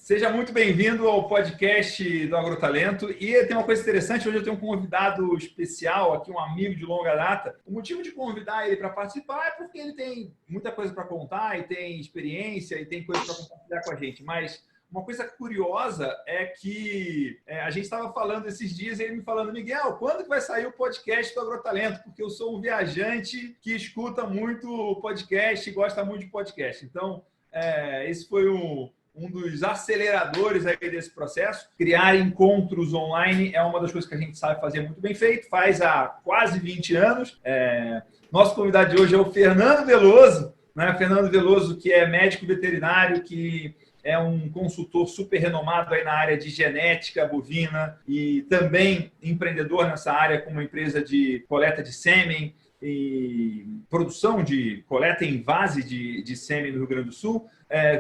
Seja muito bem-vindo ao podcast do Agrotalento. E tem uma coisa interessante, hoje eu tenho um convidado especial aqui, um amigo de longa data. O motivo de convidar ele para participar é porque ele tem muita coisa para contar e tem experiência e tem coisa para compartilhar com a gente. Mas uma coisa curiosa é que a gente estava falando esses dias e ele me falando, Miguel, quando que vai sair o podcast do Agrotalento? Porque eu sou um viajante que escuta muito podcast e gosta muito de podcast. Então, esse foi um dos aceleradores aí desse processo. Criar encontros online é uma das coisas que a gente sabe fazer muito bem feito, faz há quase 20 anos. Nosso convidado de hoje é o Fernando Veloso, né? Fernando Veloso, que é médico veterinário, que é um consultor super renomado aí na área de genética bovina e também empreendedor nessa área com uma empresa de coleta de sêmen e produção de coleta em vase de sêmen no Rio Grande do Sul.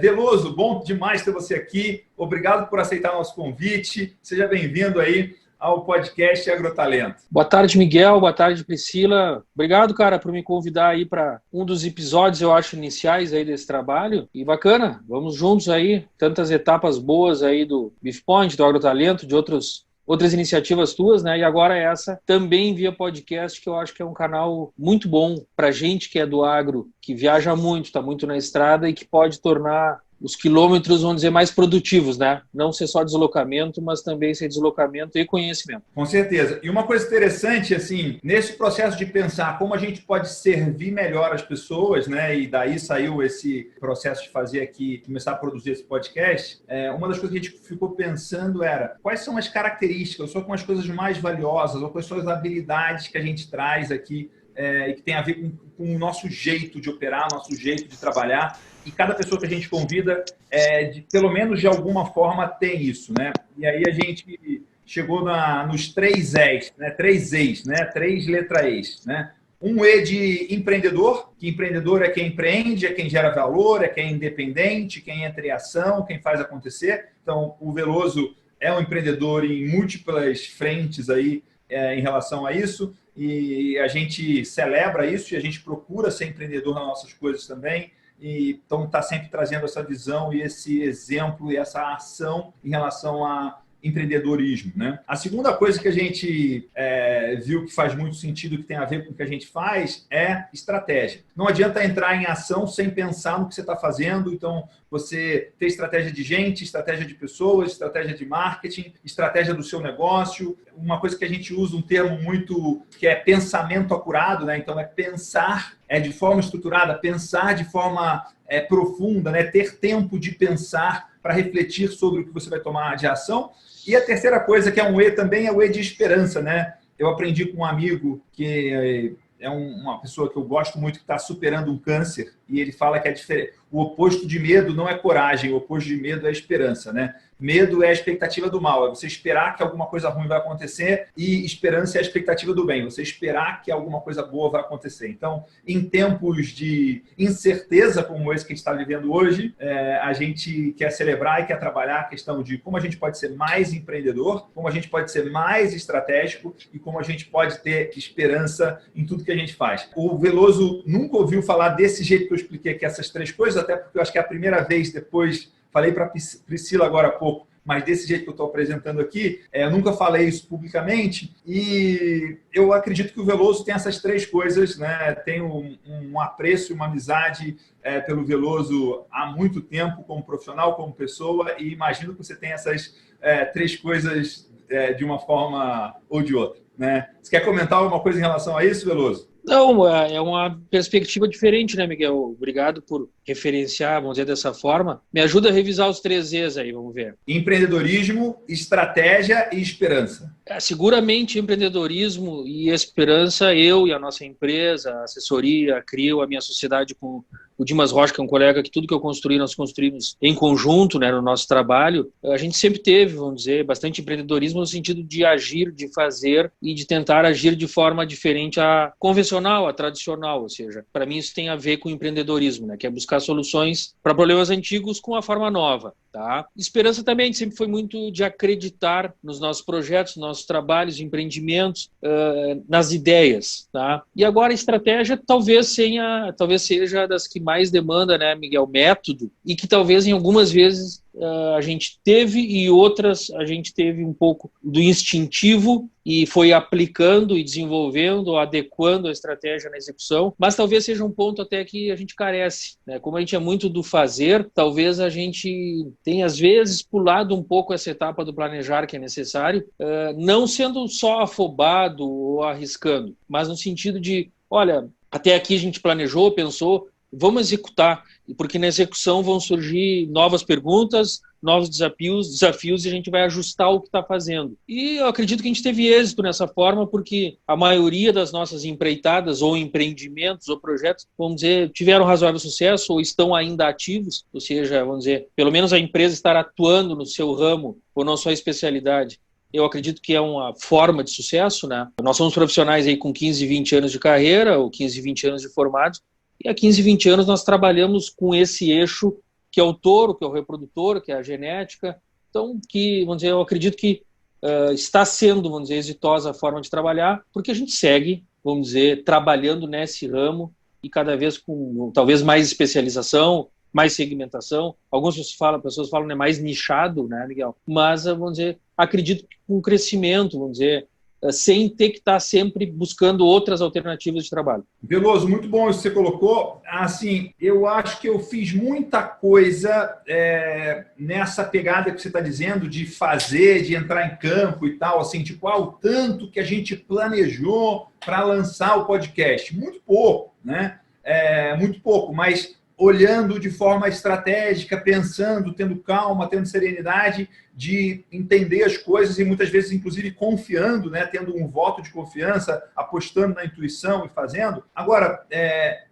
Veloso, bom demais ter você aqui. Obrigado por aceitar nosso convite. Seja bem-vindo aí ao podcast Agrotalento. Boa tarde, Miguel. Boa tarde, Priscila. Obrigado, cara, por me convidar aí para um dos episódios, eu acho, iniciais aí desse trabalho. E bacana, vamos juntos aí. Tantas etapas boas aí do Beef Point, do Agrotalento, de outras iniciativas tuas, né? E agora essa também via podcast, que eu acho que é um canal muito bom para gente que é do agro, que viaja muito, está muito na estrada e que pode tornar os quilômetros, vamos dizer, mais produtivos, né? Não ser só deslocamento, mas também ser deslocamento e conhecimento. Com certeza. E uma coisa interessante, assim, nesse processo de pensar como a gente pode servir melhor as pessoas, né? E daí saiu esse processo de fazer aqui, começar a produzir esse podcast. Uma das coisas que a gente ficou pensando era quais são as características, ou quais as coisas mais valiosas, ou quais são as habilidades que a gente traz aqui e que tem a ver com o nosso jeito de operar, nosso jeito de trabalhar. E cada pessoa que a gente convida, pelo menos de alguma forma, tem isso, né? E aí a gente chegou nos 3 E's, né? 3 E's, né? 3 letras E's, né? Um E de empreendedor, que empreendedor é quem empreende, é quem gera valor, é quem é independente, quem entra em ação, quem faz acontecer. Então, o Veloso é um empreendedor em múltiplas frentes aí em relação a isso. E a gente celebra isso e a gente procura ser empreendedor nas nossas coisas também. E, então, está sempre trazendo essa visão e esse exemplo e essa ação em relação a empreendedorismo, né? A segunda coisa que a gente viu que faz muito sentido, que tem a ver com o que a gente faz, é estratégia. Não adianta entrar em ação sem pensar no que você está fazendo. Então, você ter estratégia de gente, estratégia de pessoas, estratégia de marketing, estratégia do seu negócio. Uma coisa que a gente usa um termo muito que é pensamento acurado, né? Então, é pensar de forma estruturada, pensar de forma profunda, né? Ter tempo de pensar para refletir sobre o que você vai tomar de ação. E a terceira coisa, que é um E também, é o E de esperança, né? Eu aprendi com um amigo que é uma pessoa que eu gosto muito, que está superando um câncer, e ele fala que o oposto de medo não é coragem, o oposto de medo é esperança, né? Medo é a expectativa do mal, é você esperar que alguma coisa ruim vai acontecer, e esperança é a expectativa do bem, você esperar que alguma coisa boa vai acontecer. Então, em tempos de incerteza como esse que a gente está vivendo hoje, a gente quer celebrar e quer trabalhar a questão de como a gente pode ser mais empreendedor, como a gente pode ser mais estratégico e como a gente pode ter esperança em tudo que a gente faz. O Veloso nunca ouviu falar desse jeito que eu expliquei aqui, essas 3 coisas, até porque eu acho que é a primeira vez, depois falei para a Priscila agora há pouco, mas desse jeito que eu estou apresentando aqui, eu nunca falei isso publicamente, e eu acredito que o Veloso tem essas 3 coisas, né? Tem um apreço e uma amizade pelo Veloso há muito tempo, como profissional, como pessoa, e imagino que você tem essas 3 coisas de uma forma ou de outra, né? Você quer comentar alguma coisa em relação a isso, Veloso? Não, é uma perspectiva diferente, né, Miguel? Obrigado por referenciar, vamos dizer dessa forma. Me ajuda a revisar os 3 E's aí, vamos ver. Empreendedorismo, estratégia e esperança. Seguramente empreendedorismo e esperança, eu e a nossa empresa, a assessoria, a CRIO, a minha sociedade com o Dimas Rocha, que é um colega que tudo que eu construí, nós construímos em conjunto, né, no nosso trabalho. A gente sempre teve, vamos dizer, bastante empreendedorismo no sentido de agir, de fazer e de tentar agir de forma diferente à convencional, à tradicional. Ou seja, para mim isso tem a ver com empreendedorismo, né, que é buscar soluções para problemas antigos com a forma nova. Tá? Esperança também, a gente sempre foi muito de acreditar nos nossos projetos, nos nossos trabalhos, empreendimentos, nas ideias. Tá? E agora a estratégia talvez seja das que mais demanda, né, Miguel, método, e que talvez em algumas vezes a gente teve e outras a gente teve um pouco do instintivo e foi aplicando e desenvolvendo, adequando a estratégia na execução, mas talvez seja um ponto até que a gente carece, né? Como a gente é muito do fazer, talvez a gente tenha às vezes pulado um pouco essa etapa do planejar que é necessário, não sendo só afobado ou arriscando, mas no sentido de, olha, até aqui a gente planejou, pensou, vamos executar, porque na execução vão surgir novas perguntas, novos desafios e a gente vai ajustar o que está fazendo. E eu acredito que a gente teve êxito nessa forma, porque a maioria das nossas empreitadas ou empreendimentos ou projetos, vamos dizer, tiveram razoável sucesso ou estão ainda ativos, ou seja, vamos dizer, pelo menos a empresa estar atuando no seu ramo ou na sua especialidade. Eu acredito que é uma forma de sucesso, né? Nós somos profissionais aí com 15, 20 anos de carreira ou 15, 20 anos de formados, e há 15, 20 anos nós trabalhamos com esse eixo que é o touro, que é o reprodutor, que é a genética. Então, vamos dizer, eu acredito que está sendo, vamos dizer, exitosa a forma de trabalhar, porque a gente segue, vamos dizer, trabalhando nesse ramo e cada vez com talvez mais especialização, mais segmentação. Algumas pessoas falam, né, mais nichado, né, Miguel? Mas, vamos dizer, acredito que com crescimento, vamos dizer, sem ter que estar sempre buscando outras alternativas de trabalho. Veloso, muito bom isso que você colocou. Assim, eu acho que eu fiz muita coisa nessa pegada que você está dizendo, de fazer, de entrar em campo e tal, assim, tipo, o tanto que a gente planejou para lançar o podcast. Muito pouco, né? Muito pouco, mas olhando de forma estratégica, pensando, tendo calma, tendo serenidade de entender as coisas e muitas vezes, inclusive, confiando, né? Tendo um voto de confiança, apostando na intuição e fazendo. Agora,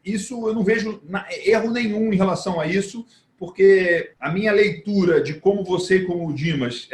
isso eu não vejo erro nenhum em relação a isso, porque a minha leitura de como você e como o Dimas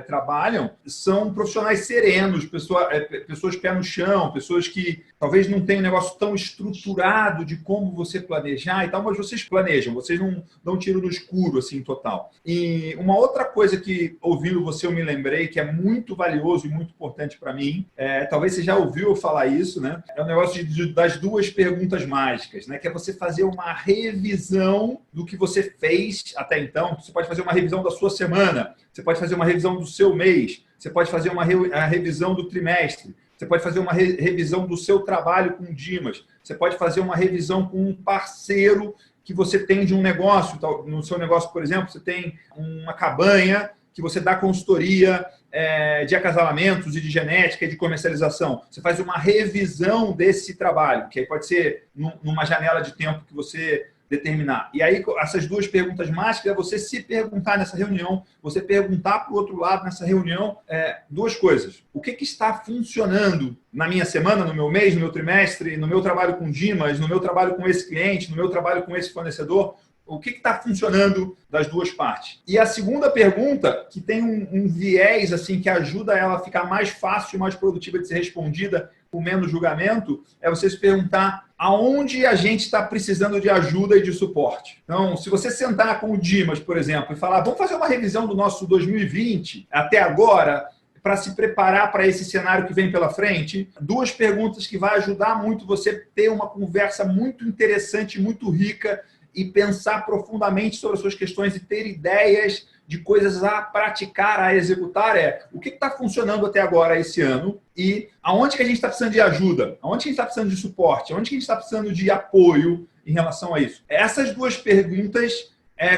trabalham são profissionais serenos, pessoas pé no chão, pessoas que talvez não tenham um negócio tão estruturado de como você planejar e tal, mas vocês planejam, vocês não dão tiro no escuro, assim, total. E uma outra coisa que, ouvindo você, eu me lembrei, que é muito valioso e muito importante para mim, talvez você já ouviu eu falar isso, né? É o negócio das duas perguntas mágicas, né? Que é você fazer uma revisão do que você fez até então. Você pode fazer uma revisão da sua semana, você pode fazer uma revisão do seu mês, você pode fazer uma revisão do trimestre, você pode fazer uma revisão do seu trabalho com o Dimas, você pode fazer uma revisão com um parceiro que você tem de um negócio. No seu negócio, por exemplo, você tem uma cabanha que você dá consultoria de acasalamentos e de genética e de comercialização. Você faz uma revisão desse trabalho, que aí pode ser numa janela de tempo que você determinar. E aí, essas duas perguntas mágicas é você se perguntar nessa reunião, você perguntar para o outro lado nessa reunião duas coisas. O que está funcionando na minha semana, no meu mês, no meu trimestre, no meu trabalho com o Dimas, no meu trabalho com esse cliente, no meu trabalho com esse fornecedor? O que está funcionando das duas partes? E a segunda pergunta, que tem um viés assim, que ajuda ela a ficar mais fácil, mais produtiva de ser respondida, com menos julgamento, é você se perguntar aonde a gente está precisando de ajuda e de suporte. Então, se você sentar com o Dimas, por exemplo, e falar, vamos fazer uma revisão do nosso 2020 até agora, para se preparar para esse cenário que vem pela frente, duas perguntas que vai ajudar muito você ter uma conversa muito interessante, muito rica, e pensar profundamente sobre as suas questões e ter ideias de coisas a praticar, a executar, o que está funcionando até agora esse ano e aonde que a gente está precisando de ajuda, aonde que a gente está precisando de suporte, aonde que a gente está precisando de apoio em relação a isso. Essas duas perguntas,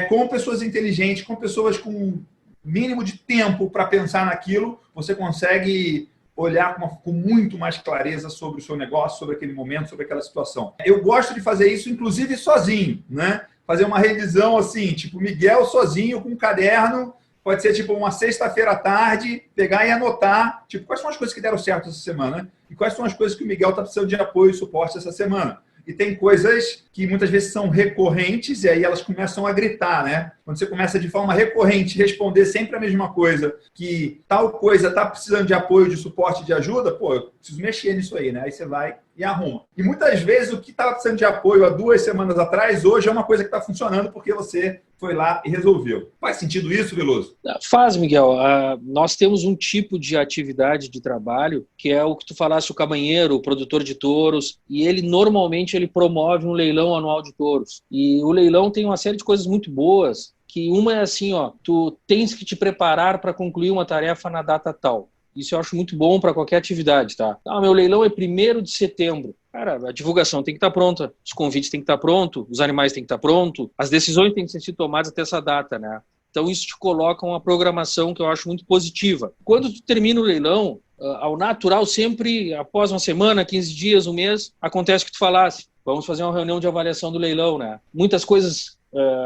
com pessoas inteligentes, com pessoas com mínimo de tempo para pensar naquilo, você consegue olhar com muito mais clareza sobre o seu negócio, sobre aquele momento, sobre aquela situação. Eu gosto de fazer isso, inclusive, sozinho, né? Fazer uma revisão assim, tipo Miguel sozinho com um caderno, pode ser tipo uma sexta-feira à tarde, pegar e anotar, tipo, quais são as coisas que deram certo essa semana e quais são as coisas que o Miguel está precisando de apoio e suporte essa semana. E tem coisas que muitas vezes são recorrentes e aí elas começam a gritar, né? Quando você começa de forma recorrente responder sempre a mesma coisa, que tal coisa está precisando de apoio, de suporte, de ajuda, pô, eu preciso mexer nisso aí, né? Aí você vai e arruma. E muitas vezes o que estava precisando de apoio há 2 semanas atrás, hoje é uma coisa que está funcionando porque você foi lá e resolveu. Faz sentido isso, Veloso? Faz, Miguel. Nós temos um tipo de atividade de trabalho que é o que tu falaste, o cabanheiro, o produtor de touros, e ele normalmente promove um leilão anual de touros. E o leilão tem uma série de coisas muito boas, que uma é assim, ó, tu tens que te preparar para concluir uma tarefa na data tal. Isso eu acho muito bom para qualquer atividade, tá? Ah, meu leilão é 1º de setembro. Cara, a divulgação tem que estar pronta, os convites têm que estar prontos, os animais têm que estar prontos, as decisões têm que ser tomadas até essa data, né? Então isso te coloca uma programação que eu acho muito positiva. Quando tu termina o leilão, ao natural, sempre após uma semana, 15 dias, um mês, acontece o que tu falasse. Vamos fazer uma reunião de avaliação do leilão, né? Muitas coisas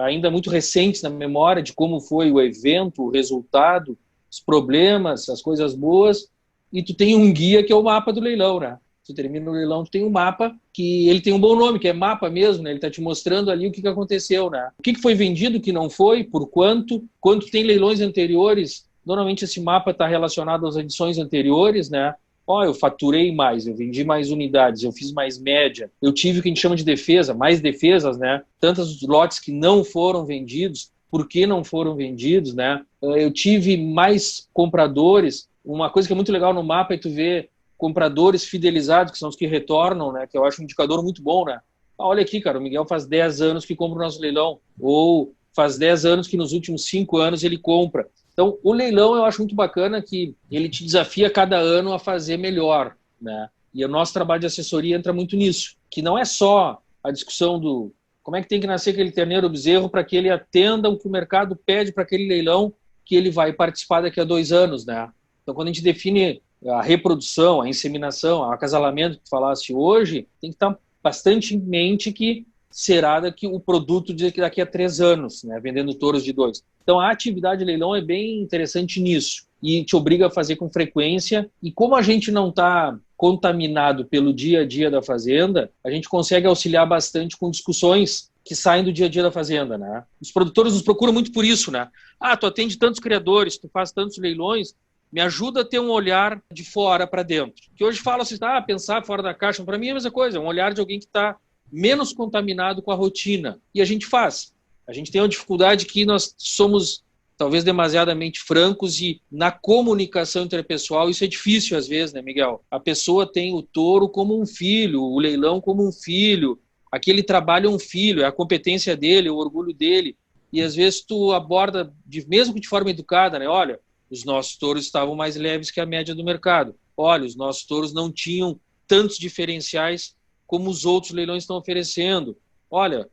ainda muito recentes na memória de como foi o evento, o resultado, os problemas, as coisas boas, e tu tem um guia que é o mapa do leilão, né? Tu termina o leilão, tu tem um mapa que ele tem um bom nome, que é mapa mesmo, né? Ele está te mostrando ali o que aconteceu, né? O que foi vendido, o que não foi, por quanto. Quando tem leilões anteriores, normalmente esse mapa está relacionado às edições anteriores, né? Ó, eu faturei mais, eu vendi mais unidades, eu fiz mais média, eu tive o que a gente chama de defesa, mais defesas, né? Tantos lotes que não foram vendidos, por que não foram vendidos, né? Eu tive mais compradores. Uma coisa que é muito legal no mapa é tu ver compradores fidelizados, que são os que retornam, né? Que eu acho um indicador muito bom, né? Ah, olha aqui, cara, o Miguel faz 10 anos que compra o nosso leilão, ou faz 10 anos que nos últimos 5 anos ele compra. Então, o leilão eu acho muito bacana que ele te desafia cada ano a fazer melhor, né? E o nosso trabalho de assessoria entra muito nisso, que não é só a discussão do como é que tem que nascer aquele terneiro bezerro para que ele atenda o que o mercado pede para aquele leilão que ele vai participar daqui a 2 anos, né? Então, quando a gente define a reprodução, a inseminação, o acasalamento que tu falaste hoje, tem que estar bastante em mente que será o produto daqui a 3 anos, né? Vendendo touros de 2. Então, a atividade de leilão é bem interessante nisso e te obriga a fazer com frequência. E como a gente não está contaminado pelo dia a dia da fazenda, a gente consegue auxiliar bastante com discussões que saem do dia a dia da fazenda, né? Os produtores nos procuram muito por isso, né? Ah, tu atende tantos criadores, tu faz tantos leilões, me ajuda a ter um olhar de fora para dentro. Que hoje fala assim, pensar fora da caixa, para mim é a mesma coisa, é um olhar de alguém que está menos contaminado com a rotina. E a gente faz. A gente tem uma dificuldade que nós somos talvez demasiadamente francos e na comunicação interpessoal isso é difícil às vezes, né, Miguel? A pessoa tem o touro como um filho, o leilão como um filho, aquele trabalho é um filho, é a competência dele, é o orgulho dele. E às vezes tu aborda, mesmo que de forma educada, né? Olha, os nossos touros estavam mais leves que a média do mercado. Olha, os nossos touros não tinham tantos diferenciais como os outros leilões estão oferecendo. Olha,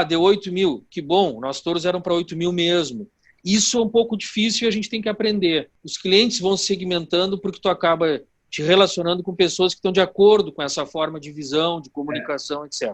deu 8 mil, que bom, nossos touros eram para 8 mil mesmo. Isso é um pouco difícil e a gente tem que aprender. Os clientes vão se segmentando porque tu acaba te relacionando com pessoas que estão de acordo com essa forma de visão, de comunicação, etc.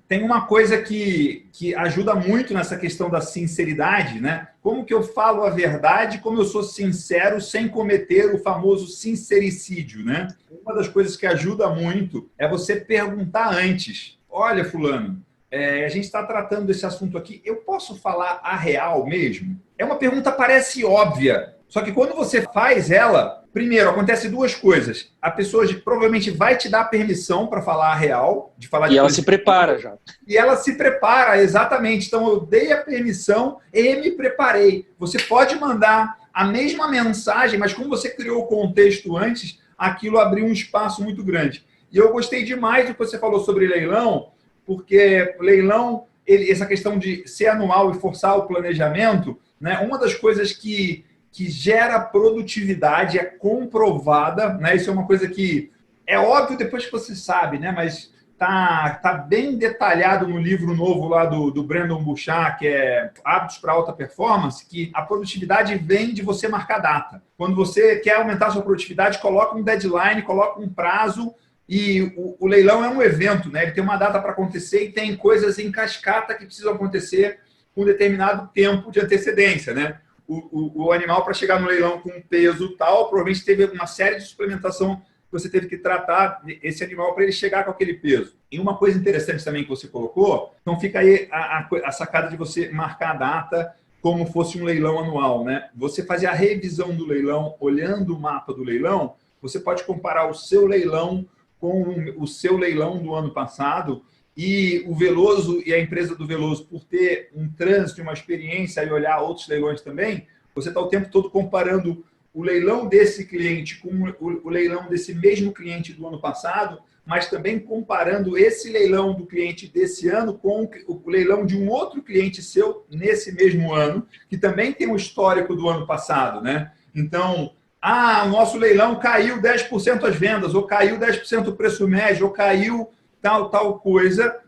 Tem uma coisa que ajuda muito nessa questão da sinceridade, né? Como que eu falo a verdade, como eu sou sincero sem cometer o famoso sincericídio, né? Uma das coisas que ajuda muito é você perguntar antes. Olha, fulano, a gente está tratando desse assunto aqui, eu posso falar a real mesmo? É uma pergunta parece óbvia, só que quando você faz ela, primeiro, acontece 2 coisas. A pessoa provavelmente vai te dar permissão para falar a real. E ela se prepara já. E ela se prepara, exatamente. Então, eu dei a permissão e me preparei. Você pode mandar a mesma mensagem, mas como você criou o contexto antes, aquilo abriu um espaço muito grande. E eu gostei demais do que você falou sobre leilão, porque leilão, essa questão de ser anual e forçar o planejamento, né? Uma das coisas que gera produtividade, é comprovada, né? Isso é uma coisa que é óbvio depois que você sabe, né? Mas tá bem detalhado no livro novo lá do Brandon Bouchard, que é Hábitos para Alta Performance, que a produtividade vem de você marcar data. Quando você quer aumentar a sua produtividade, coloca um deadline, coloca um prazo, e o leilão é um evento, né? Ele tem uma data para acontecer e tem coisas em cascata que precisam acontecer com um determinado tempo de antecedência, né? O animal, para chegar no leilão com um peso tal, provavelmente teve uma série de suplementação que você teve que tratar esse animal para ele chegar com aquele peso. E uma coisa interessante também que você colocou, então fica aí a sacada de você marcar a data como fosse um leilão anual, né? Você fazer a revisão do leilão, olhando o mapa do leilão, você pode comparar o seu leilão com o seu leilão do ano passado. E o Veloso e a empresa do Veloso, por ter um trânsito, uma experiência e olhar outros leilões também, você está o tempo todo comparando o leilão desse cliente com o leilão desse mesmo cliente do ano passado, mas também comparando esse leilão do cliente desse ano com o leilão de um outro cliente seu nesse mesmo ano, que também tem um histórico do ano passado, né? Então, o nosso leilão caiu 10% as vendas, ou caiu 10% o preço médio, ou caiu tal coisa.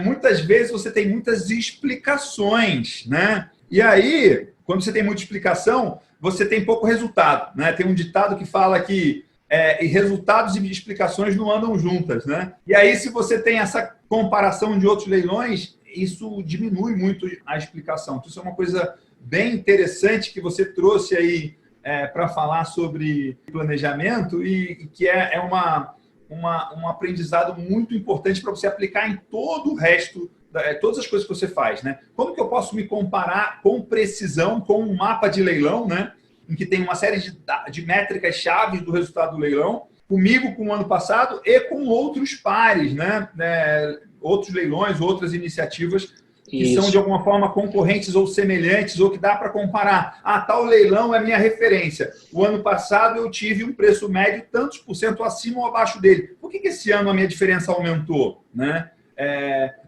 Muitas vezes você tem muitas explicações, né? E aí, quando você tem muita explicação, você tem pouco resultado, né? Tem um ditado que fala que resultados e explicações não andam juntas, né? E aí, se você tem essa comparação de outros leilões, isso diminui muito a explicação. Então, isso é uma coisa bem interessante que você trouxe aí para falar sobre planejamento e que é um aprendizado muito importante para você aplicar em todo o resto, todas as coisas que você faz, né? Como que eu posso me comparar com precisão com um mapa de leilão, né? Em que tem uma série de métricas chaves do resultado do leilão, comigo com o ano passado e com outros pares, né? Outros leilões, outras iniciativas que são de alguma forma concorrentes ou semelhantes, ou que dá para comparar. Tal leilão é minha referência. O ano passado eu tive um preço médio tantos por cento acima ou abaixo dele. Por que esse ano a minha diferença aumentou, né?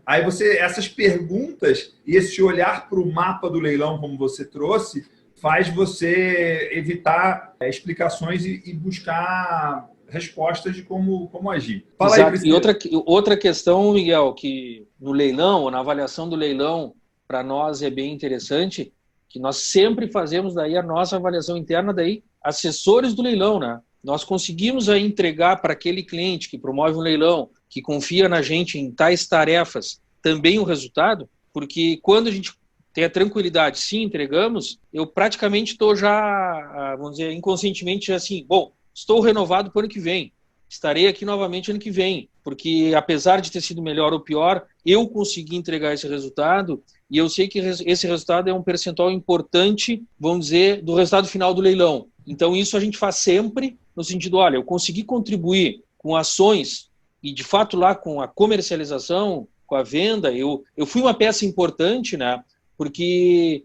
Aí essas perguntas e esse olhar para o mapa do leilão, como você trouxe, faz você evitar explicações e buscar respostas de como agir. Fala aí, e outra questão, Miguel, que no leilão, ou na avaliação do leilão, para nós é bem interessante, que nós sempre fazemos daí a nossa avaliação interna, daí assessores do leilão, né? Nós conseguimos aí entregar para aquele cliente que promove um leilão, que confia na gente em tais tarefas, também o resultado, porque quando a gente tem a tranquilidade, sim, entregamos, eu praticamente estou já, vamos dizer, inconscientemente assim, bom, estou renovado para o ano que vem, estarei aqui novamente ano que vem, porque apesar de ter sido melhor ou pior, eu consegui entregar esse resultado e eu sei que esse resultado é um percentual importante, vamos dizer, do resultado final do leilão. Então isso a gente faz sempre no sentido, olha, eu consegui contribuir com ações e de fato lá com a comercialização, com a venda, eu fui uma peça importante, né? Porque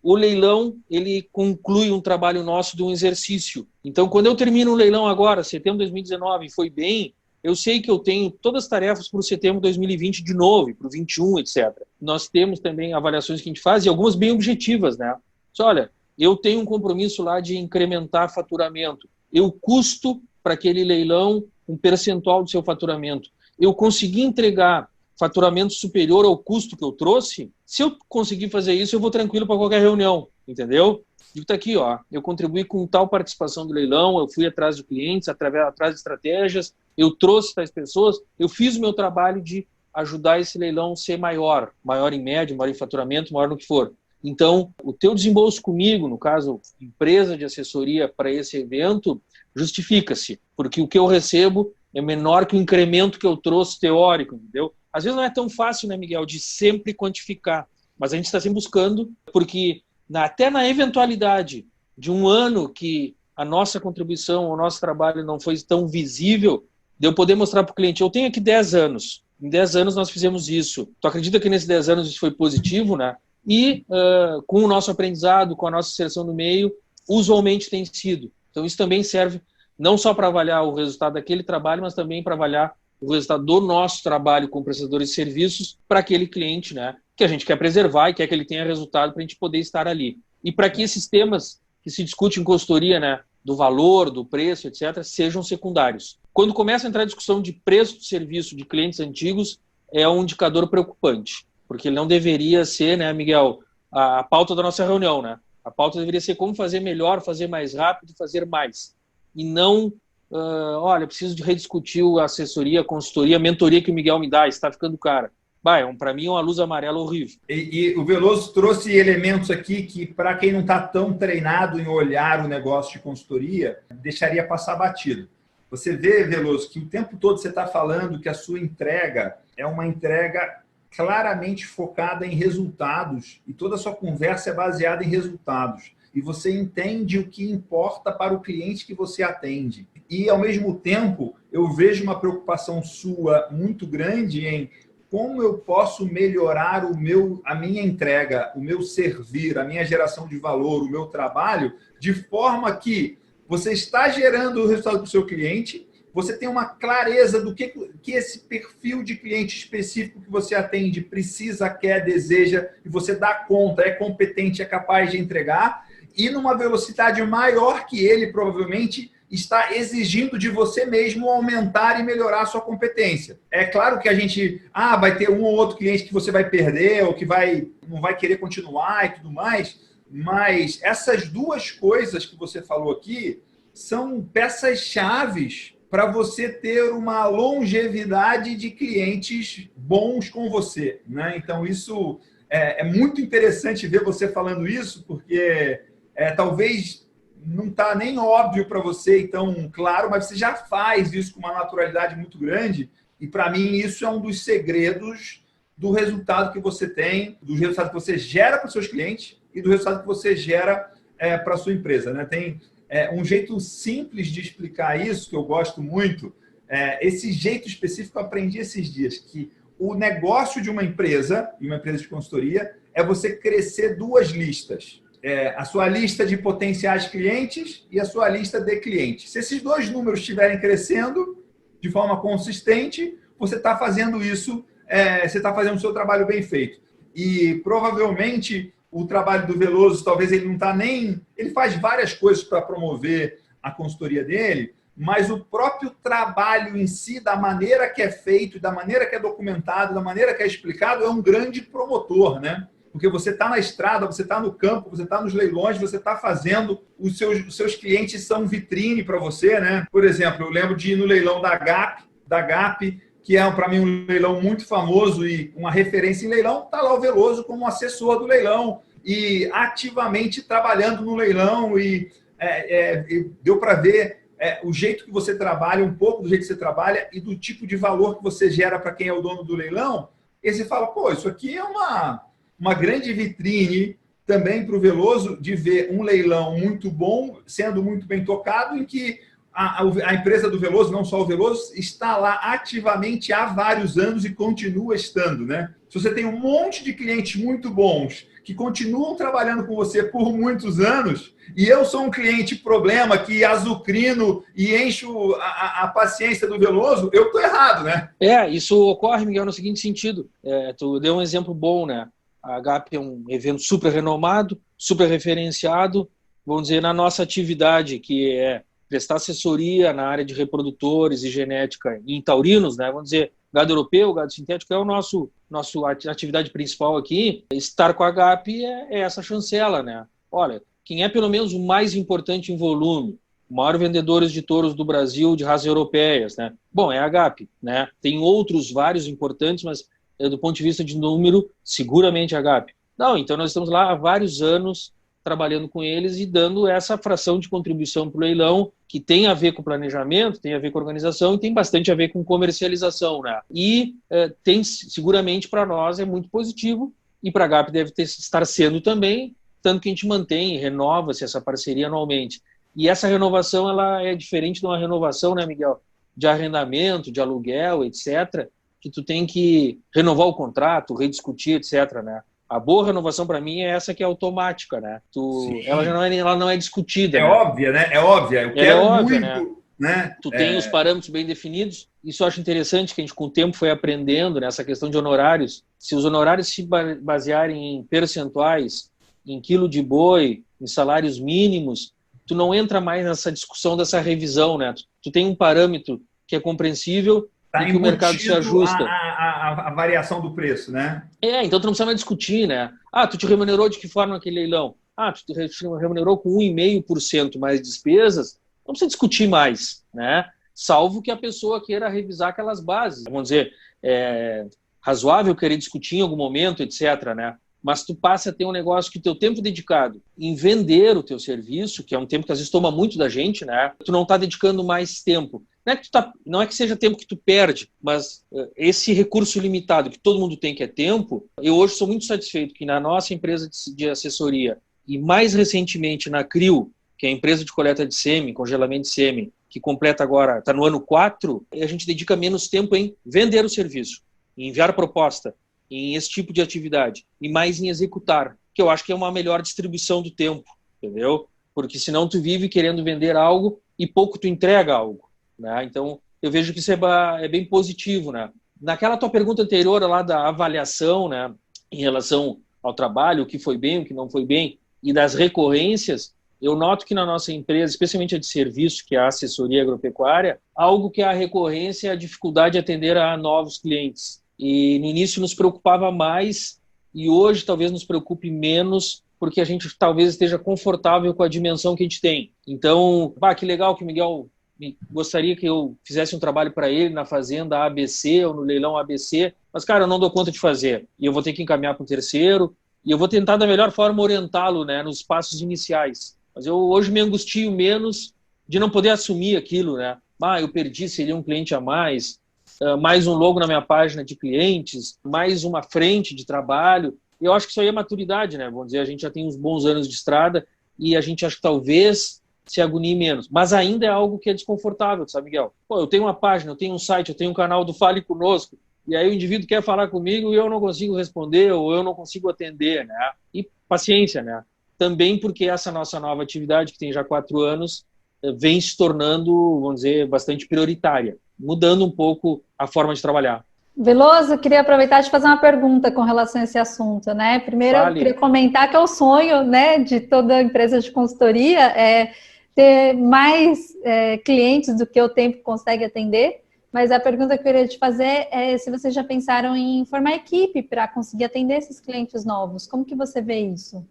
o leilão, ele conclui um trabalho nosso de um exercício. Então, quando eu termino um leilão agora, setembro de 2019, foi bem, eu sei que eu tenho todas as tarefas para o setembro de 2020 de novo, para o 21, etc. Nós temos também avaliações que a gente faz, e algumas bem objetivas, né? Olha, eu tenho um compromisso lá de incrementar faturamento. Eu custo para aquele leilão um percentual do seu faturamento. Eu consegui entregar faturamento superior ao custo que eu trouxe, se eu conseguir fazer isso, eu vou tranquilo para qualquer reunião, entendeu? E está aqui, ó, eu contribuí com tal participação do leilão, eu fui atrás de clientes, atrás de estratégias, eu trouxe tais pessoas, eu fiz o meu trabalho de ajudar esse leilão a ser maior em média, maior em faturamento, maior no que for. Então, o teu desembolso comigo, no caso, empresa de assessoria para esse evento, justifica-se, porque o que eu recebo é menor que o incremento que eu trouxe teórico, entendeu? Às vezes não é tão fácil, né, Miguel, de sempre quantificar, mas a gente está sempre buscando, porque até na eventualidade de um ano que a nossa contribuição, o nosso trabalho não foi tão visível, de eu poder mostrar para o cliente, eu tenho aqui 10 anos, em 10 anos nós fizemos isso. Tu acredita que nesses 10 anos isso foi positivo, né? E com o nosso aprendizado, com a nossa inserção no meio, usualmente tem sido. Então isso também serve não só para avaliar o resultado daquele trabalho, mas também para avaliar o resultado do nosso trabalho com prestadores de serviços para aquele cliente, né, que a gente quer preservar e quer que ele tenha resultado para a gente poder estar ali. E para que esses temas que se discute em consultoria, né, do valor, do preço, etc., sejam secundários. Quando começa a entrar a discussão de preço de serviço de clientes antigos, é um indicador preocupante, porque ele não deveria ser, né, Miguel, a pauta da nossa reunião, né? A pauta deveria ser como fazer melhor, fazer mais rápido, fazer mais. E não, olha, preciso de rediscutir a assessoria, a consultoria, a mentoria que o Miguel me dá, está ficando cara. Para mim é uma luz amarela horrível. E o Veloso trouxe elementos aqui que, para quem não está tão treinado em olhar o negócio de consultoria, deixaria passar batido. Você vê, Veloso, que o tempo todo você está falando que a sua entrega é uma entrega claramente focada em resultados e toda a sua conversa é baseada em resultados. E você entende o que importa para o cliente que você atende. E, ao mesmo tempo, eu vejo uma preocupação sua muito grande em como eu posso melhorar a minha entrega, o meu servir, a minha geração de valor, o meu trabalho, de forma que você está gerando o resultado para o seu cliente, você tem uma clareza do que esse perfil de cliente específico que você atende precisa, quer, deseja, e você dá conta, é competente, é capaz de entregar, e numa velocidade maior que ele, provavelmente, está exigindo de você mesmo aumentar e melhorar a sua competência. É claro que a gente vai ter um ou outro cliente que você vai perder ou que não vai querer continuar e tudo mais, mas essas duas coisas que você falou aqui são peças-chaves para você ter uma longevidade de clientes bons com você, né? Então, isso é muito interessante ver você falando isso, porque talvez não está nem óbvio para você, então, claro, mas você já faz isso com uma naturalidade muito grande, e para mim isso é um dos segredos do resultado que você tem, do resultado que você gera para os seus clientes e do resultado que você gera para a sua empresa, né? Tem um jeito simples de explicar isso, que eu gosto muito, esse jeito específico eu aprendi esses dias, que o negócio de uma empresa de consultoria, é você crescer duas listas. A sua lista de potenciais clientes e a sua lista de clientes. Se esses dois números estiverem crescendo de forma consistente, você está fazendo isso, você está fazendo o seu trabalho bem feito. E provavelmente o trabalho do Veloso, talvez ele não está nem... Ele faz várias coisas para promover a consultoria dele, mas o próprio trabalho em si, da maneira que é feito, da maneira que é documentado, da maneira que é explicado, é um grande promotor, né? Porque você está na estrada, você está no campo, você está nos leilões, você está fazendo, os seus clientes são vitrine para você, né? Por exemplo, eu lembro de ir no leilão da GAP, que é para mim um leilão muito famoso e uma referência em leilão, está lá o Veloso como assessor do leilão e ativamente trabalhando no leilão e deu para ver o jeito que você trabalha, um pouco do jeito que você trabalha e do tipo de valor que você gera para quem é o dono do leilão. E você fala, pô, isso aqui é uma grande vitrine também para o Veloso de ver um leilão muito bom, sendo muito bem tocado, em que a empresa do Veloso, não só o Veloso, está lá ativamente há vários anos e continua estando, né? Se você tem um monte de clientes muito bons que continuam trabalhando com você por muitos anos, e eu sou um cliente problema que azucrino e encho a paciência do Veloso, eu estou errado, né? Isso ocorre, Miguel, no seguinte sentido. Tu deu um exemplo bom, né? A GAP é um evento super renomado, super referenciado, vamos dizer, na nossa atividade, que é prestar assessoria na área de reprodutores e genética em taurinos, né? Vamos dizer, gado europeu, gado sintético é o nossa atividade principal aqui. Estar com a GAP é essa chancela, né? Olha, quem é pelo menos o mais importante em volume, o maior vendedores de touros do Brasil de raças europeias, né? Bom, é a GAP, né? Tem outros vários importantes, mas do ponto de vista de número, seguramente a GAP. Não, então nós estamos lá há vários anos trabalhando com eles e dando essa fração de contribuição para o leilão, que tem a ver com planejamento, tem a ver com organização e tem bastante a ver com comercialização, né? E tem, seguramente, para nós é muito positivo e para a GAP deve estar sendo também, tanto que a gente mantém e renova-se essa parceria anualmente. E essa renovação ela é diferente de uma renovação, né, Miguel? De arrendamento, de aluguel, etc., que tu tem que renovar o contrato, rediscutir, etc., né? A boa renovação para mim é essa que é automática, né? Ela não é discutida. É né? Óbvia, né? É óbvia. Eu quero óbvia, muito, né? Tu tem os parâmetros bem definidos. Isso eu acho interessante, que a gente com o tempo foi aprendendo nessa questão de honorários. Se os honorários se basearem em percentuais, em quilo de boi, em salários mínimos, tu não entra mais nessa discussão dessa revisão, né? Tu tem um parâmetro que é compreensível e que o mercado se ajusta. A variação do preço, né? Então tu não precisa mais discutir, né? Tu te remunerou de que forma naquele leilão? Tu te remunerou com 1,5% mais despesas, não precisa discutir mais, né? Salvo que a pessoa queira revisar aquelas bases. Vamos dizer, é razoável querer discutir em algum momento, etc., né? Mas tu passa a ter um negócio que o teu tempo dedicado em vender o teu serviço, que é um tempo que às vezes toma muito da gente, né? Tu não está dedicando mais tempo. Não é que seja tempo que tu perde, mas esse recurso limitado que todo mundo tem, que é tempo, eu hoje sou muito satisfeito que na nossa empresa de assessoria e mais recentemente na CRIO, que é a empresa de coleta de sêmen, congelamento de sêmen, que completa agora, está no ano 4, a gente dedica menos tempo em vender o serviço, em enviar proposta, em esse tipo de atividade, e mais em executar, que eu acho que é uma melhor distribuição do tempo, entendeu? Porque senão tu vive querendo vender algo e pouco tu entrega algo. Né? Então, eu vejo que isso é bem positivo, né? Naquela tua pergunta anterior lá da avaliação, né, em relação ao trabalho, o que foi bem, o que não foi bem, e das recorrências, eu noto que na nossa empresa, especialmente a de serviço, que é a assessoria agropecuária, algo que é a recorrência é a dificuldade de atender a novos clientes. E no início nos preocupava mais, e hoje talvez nos preocupe menos, porque a gente talvez esteja confortável com a dimensão que a gente tem. Então, que legal que o Miguel gostaria que eu fizesse um trabalho para ele na fazenda ABC ou no leilão ABC, mas, cara, eu não dou conta de fazer. E eu vou ter que encaminhar para um terceiro, e eu vou tentar, da melhor forma, orientá-lo, né, nos passos iniciais. Mas eu hoje me angustio menos de não poder assumir aquilo, né? Eu perdi, seria um cliente a mais um logo na minha página de clientes, mais uma frente de trabalho. Eu acho que isso aí é maturidade, né? Vamos dizer, a gente já tem uns bons anos de estrada e a gente acha que talvez se agonie menos. Mas ainda é algo que é desconfortável, sabe, Miguel? Eu tenho uma página, eu tenho um site, eu tenho um canal do Fale Conosco, e aí o indivíduo quer falar comigo e eu não consigo responder ou eu não consigo atender, né? E paciência, né? Também porque essa nossa nova atividade, que tem já 4 anos, vem se tornando, vamos dizer, bastante prioritária, mudando um pouco a forma de trabalhar. Veloso, eu queria aproveitar de fazer uma pergunta com relação a esse assunto, né? Primeiro, eu queria comentar que é o sonho, né, de toda empresa de consultoria é ter mais clientes do que o tempo consegue atender, mas a pergunta que eu queria te fazer é se vocês já pensaram em formar equipe para conseguir atender esses clientes novos. Como que você vê isso?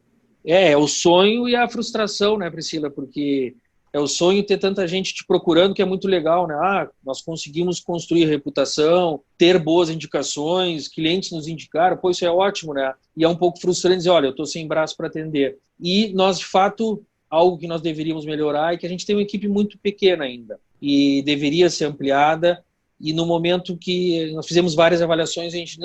É o sonho e a frustração, né, Priscila? Porque é o sonho ter tanta gente te procurando, que é muito legal, né? Nós conseguimos construir reputação, ter boas indicações, clientes nos indicaram, isso é ótimo, né? E é um pouco frustrante dizer, olha, eu estou sem braço para atender. E nós, de fato, algo que nós deveríamos melhorar é que a gente tem uma equipe muito pequena ainda e deveria ser ampliada. E no momento que nós fizemos várias avaliações, a gente,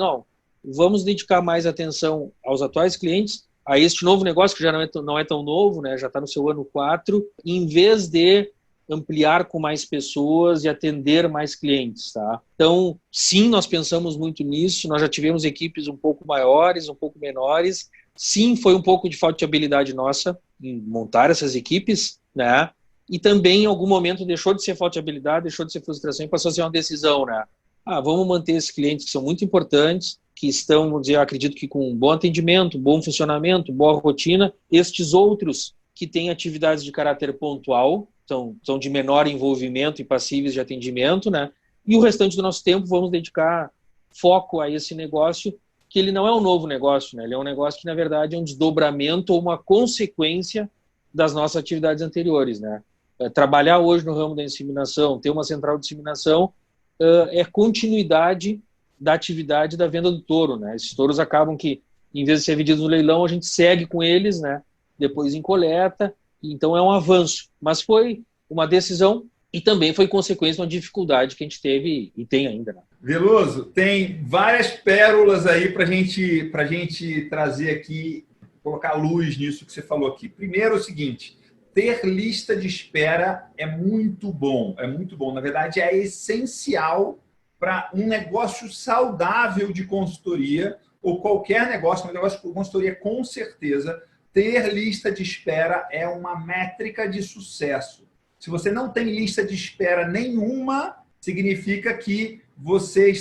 vamos dedicar mais atenção aos atuais clientes, a este novo negócio, que já não é tão novo, né? Já está no seu ano 4, em vez de ampliar com mais pessoas e atender mais clientes, tá? Então, sim, nós pensamos muito nisso, nós já tivemos equipes um pouco maiores, um pouco menores, sim, foi um pouco de falta de habilidade nossa em montar essas equipes, né? E também, em algum momento, deixou de ser falta de habilidade, deixou de ser frustração e passou a ser uma decisão, né? Vamos manter esses clientes que são muito importantes, que estão, vamos dizer, eu acredito que com um bom atendimento, bom funcionamento, boa rotina. Estes outros que têm atividades de caráter pontual, são de menor envolvimento e passíveis de atendimento, né? E o restante do nosso tempo vamos dedicar foco a esse negócio, que ele não é um novo negócio, né? Ele é um negócio que, na verdade, é um desdobramento ou uma consequência das nossas atividades anteriores, né? Trabalhar hoje no ramo da inseminação, ter uma central de inseminação, é continuidade da atividade da venda do touro, né? Esses touros acabam que, em vez de ser vendidos no leilão, a gente segue com eles, né? Depois em coleta, então é um avanço. Mas foi uma decisão e também foi consequência de uma dificuldade que a gente teve e tem ainda, né? Veloso, tem várias pérolas aí para gente trazer aqui, colocar luz nisso que você falou aqui. Primeiro, é o seguinte: ter lista de espera é muito bom, Na verdade, é essencial para um negócio saudável de consultoria, ou qualquer negócio, mas negócio de consultoria, com certeza, ter lista de espera é uma métrica de sucesso. Se você não tem lista de espera nenhuma, significa que você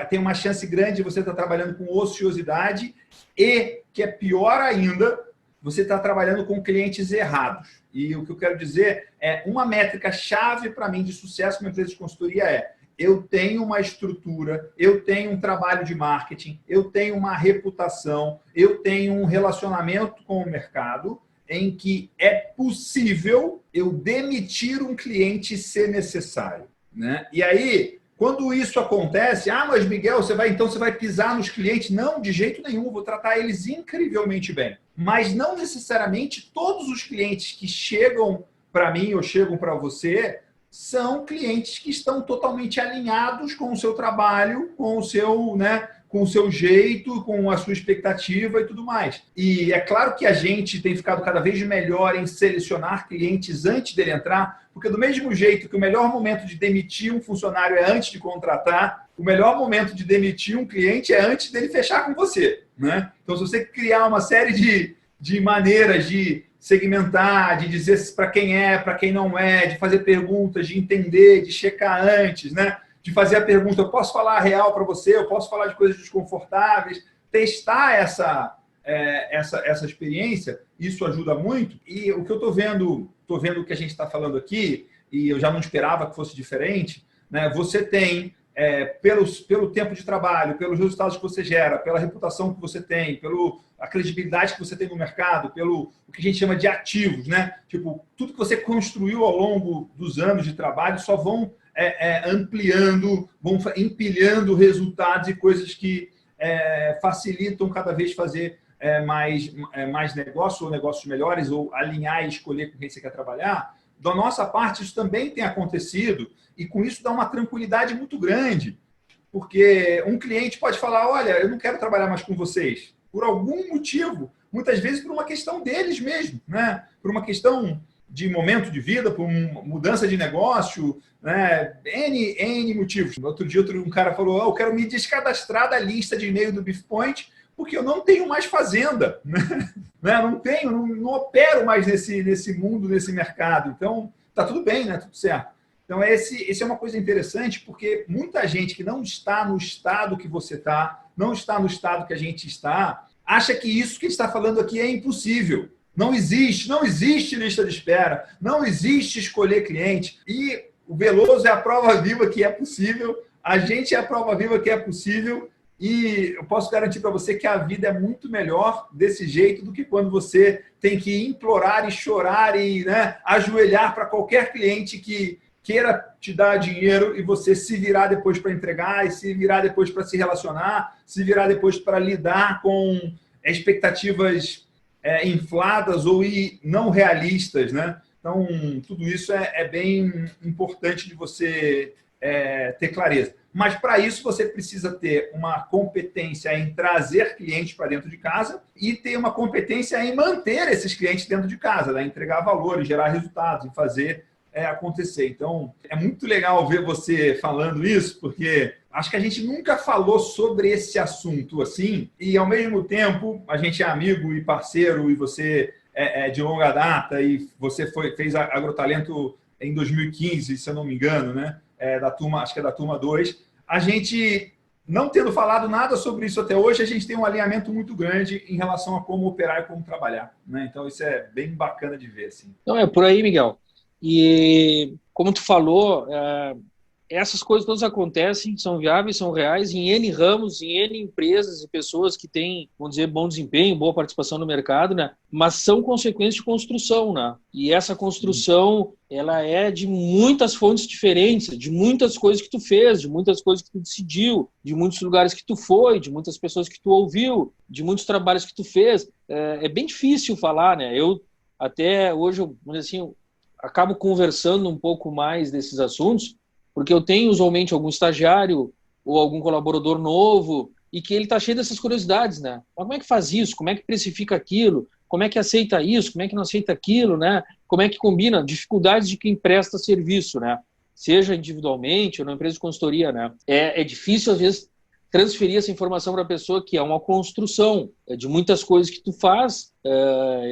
tem uma chance grande de você estar trabalhando com ociosidade e, que é pior ainda, você está trabalhando com clientes errados. E o que eu quero dizer é, uma métrica chave para mim de sucesso numa empresa de consultoria é: eu tenho uma estrutura, eu tenho um trabalho de marketing, eu tenho uma reputação, eu tenho um relacionamento com o mercado em que é possível eu demitir um cliente se necessário, né? E aí, quando isso acontece, mas Miguel, você vai pisar nos clientes? Não, de jeito nenhum, vou tratar eles incrivelmente bem. Mas não necessariamente todos os clientes que chegam para mim ou chegam para você são clientes que estão totalmente alinhados com o seu trabalho, com o seu jeito, com a sua expectativa e tudo mais. E é claro que a gente tem ficado cada vez melhor em selecionar clientes antes dele entrar, porque do mesmo jeito que o melhor momento de demitir um funcionário é antes de contratar, o melhor momento de demitir um cliente é antes dele fechar com você, né? Então, se você criar uma série de maneiras de segmentar, de dizer para quem é, para quem não é, de fazer perguntas, de entender, de checar antes, né? De fazer a pergunta, eu posso falar a real para você, eu posso falar de coisas desconfortáveis, testar essa experiência, isso ajuda muito. E o que eu estou vendo o que a gente está falando aqui, e eu já não esperava que fosse diferente, né? Você tem, pelo tempo de trabalho, pelos resultados que você gera, pela reputação que você tem, a credibilidade que você tem no mercado, pelo o que a gente chama de ativos, né? Tipo, tudo que você construiu ao longo dos anos de trabalho só vão ampliando, vão empilhando resultados e coisas que facilitam cada vez fazer mais negócio ou negócios melhores, ou alinhar e escolher com quem você quer trabalhar. Da nossa parte, isso também tem acontecido, e com isso dá uma tranquilidade muito grande, porque um cliente pode falar, olha, eu não quero trabalhar mais com vocês, por algum motivo, muitas vezes por uma questão deles mesmo, né? Por uma questão de momento de vida, por uma mudança de negócio, né? N motivos. Outro dia um cara falou, eu quero me descadastrar da lista de e-mail do BeefPoint, porque eu não tenho mais fazenda, né? Não opero mais nesse mundo, nesse mercado. Então, tá tudo bem, né? Tudo certo. Então, esse é uma coisa interessante, porque muita gente que não está no estado que você está, não está no estado que a gente está, acha que isso que a gente está falando aqui é impossível. Não existe lista de espera, não existe escolher cliente. E o Veloso é a prova viva que é possível, a gente é a prova viva que é possível, e eu posso garantir para você que a vida é muito melhor desse jeito do que quando você tem que implorar e chorar e, né, ajoelhar para qualquer cliente que queira te dar dinheiro e você se virar depois para entregar, e se virar depois para se relacionar, se virar depois para lidar com expectativas infladas ou não realistas, né? Então, tudo isso é bem importante de você ter clareza. Mas, para isso, você precisa ter uma competência em trazer clientes para dentro de casa e ter uma competência em manter esses clientes dentro de casa, né? Entregar valor, gerar resultados e fazer acontecer. Então, é muito legal ver você falando isso, porque acho que a gente nunca falou sobre esse assunto assim, e ao mesmo tempo a gente é amigo e parceiro, e você é de longa data, e você fez Agrotalento em 2015, se eu não me engano, né? Da turma, acho que é da turma 2. A gente, não tendo falado nada sobre isso até hoje, a gente tem um alinhamento muito grande em relação a como operar e como trabalhar, né? Então, isso é bem bacana de ver, assim. Então, é por aí, Miguel. E, como tu falou, essas coisas todas acontecem, são viáveis, são reais, em N ramos, em N empresas e pessoas que têm, vamos dizer, bom desempenho, boa participação no mercado, né? Mas são consequências de construção, né? E essa construção, ela é de muitas fontes diferentes, de muitas coisas que tu fez, de muitas coisas que tu decidiu, de muitos lugares que tu foi, de muitas pessoas que tu ouviu, de muitos trabalhos que tu fez. É bem difícil falar, né? Eu, até hoje, vamos dizer assim, acabo conversando um pouco mais desses assuntos, porque eu tenho usualmente algum estagiário ou algum colaborador novo e que ele está cheio dessas curiosidades, né? Mas como é que faz isso? Como é que precifica aquilo? Como é que aceita isso? Como é que não aceita aquilo, né? Como é que combina? Dificuldades de quem presta serviço, né? Seja individualmente ou na empresa de consultoria, né? É difícil, às vezes, transferir essa informação para a pessoa, que é uma construção de muitas coisas que tu faz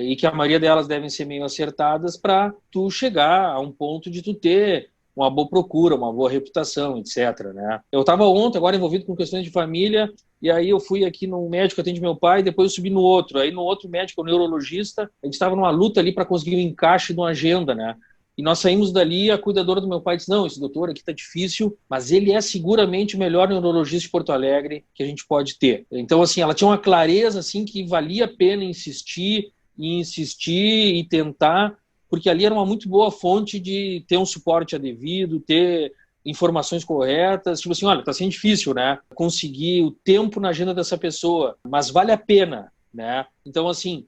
e que a maioria delas devem ser meio acertadas para tu chegar a um ponto de tu ter uma boa procura, uma boa reputação, etc, né? Eu estava ontem agora envolvido com questões de família, e aí eu fui aqui num médico que atende meu pai, depois eu subi no outro. Aí no outro médico, o neurologista, a gente estava numa luta ali para conseguir um encaixe de uma agenda, né? E nós saímos dali, a cuidadora do meu pai disse, não, esse doutor aqui está difícil, mas ele é seguramente o melhor neurologista de Porto Alegre que a gente pode ter. Então, assim, ela tinha uma clareza, assim, que valia a pena insistir e tentar, porque ali era uma muito boa fonte de ter um suporte adevido, ter informações corretas. Tipo assim, olha, está sendo difícil, né? Conseguir o tempo na agenda dessa pessoa, mas vale a pena, né? Então, assim,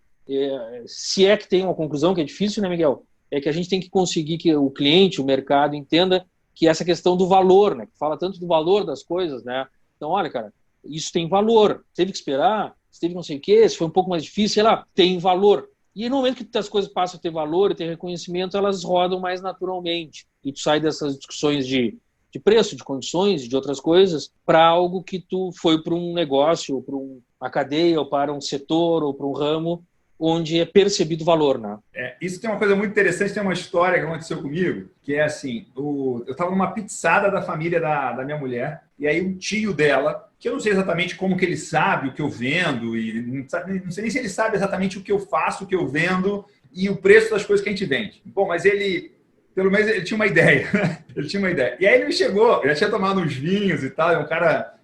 se é que tem uma conclusão que é difícil, né, Miguel? É que a gente tem que conseguir que o cliente, o mercado, entenda que essa questão do valor, né? Que fala tanto do valor das coisas, né? Então, olha, cara, isso tem valor. Teve que esperar, teve não sei o quê, se foi um pouco mais difícil, sei lá, tem valor. E no momento que as coisas passam a ter valor e ter reconhecimento, elas rodam mais naturalmente. E tu sai dessas discussões de preço, de condições, de outras coisas, para algo que tu foi para um negócio, ou para uma cadeia, ou para um setor, ou para um ramo, onde é percebido valor, né? Isso tem uma coisa muito interessante, tem uma história que aconteceu comigo, que é assim, eu estava numa pizzada da família da minha mulher, e aí o tio dela, que eu não sei exatamente como que ele sabe o que eu vendo, e não sei nem se ele sabe exatamente o que eu faço, o que eu vendo, e o preço das coisas que a gente vende. Bom, mas ele, pelo menos, ele tinha uma ideia. Ele tinha uma ideia. E aí ele me chegou, já tinha tomado uns vinhos e tal, é um cara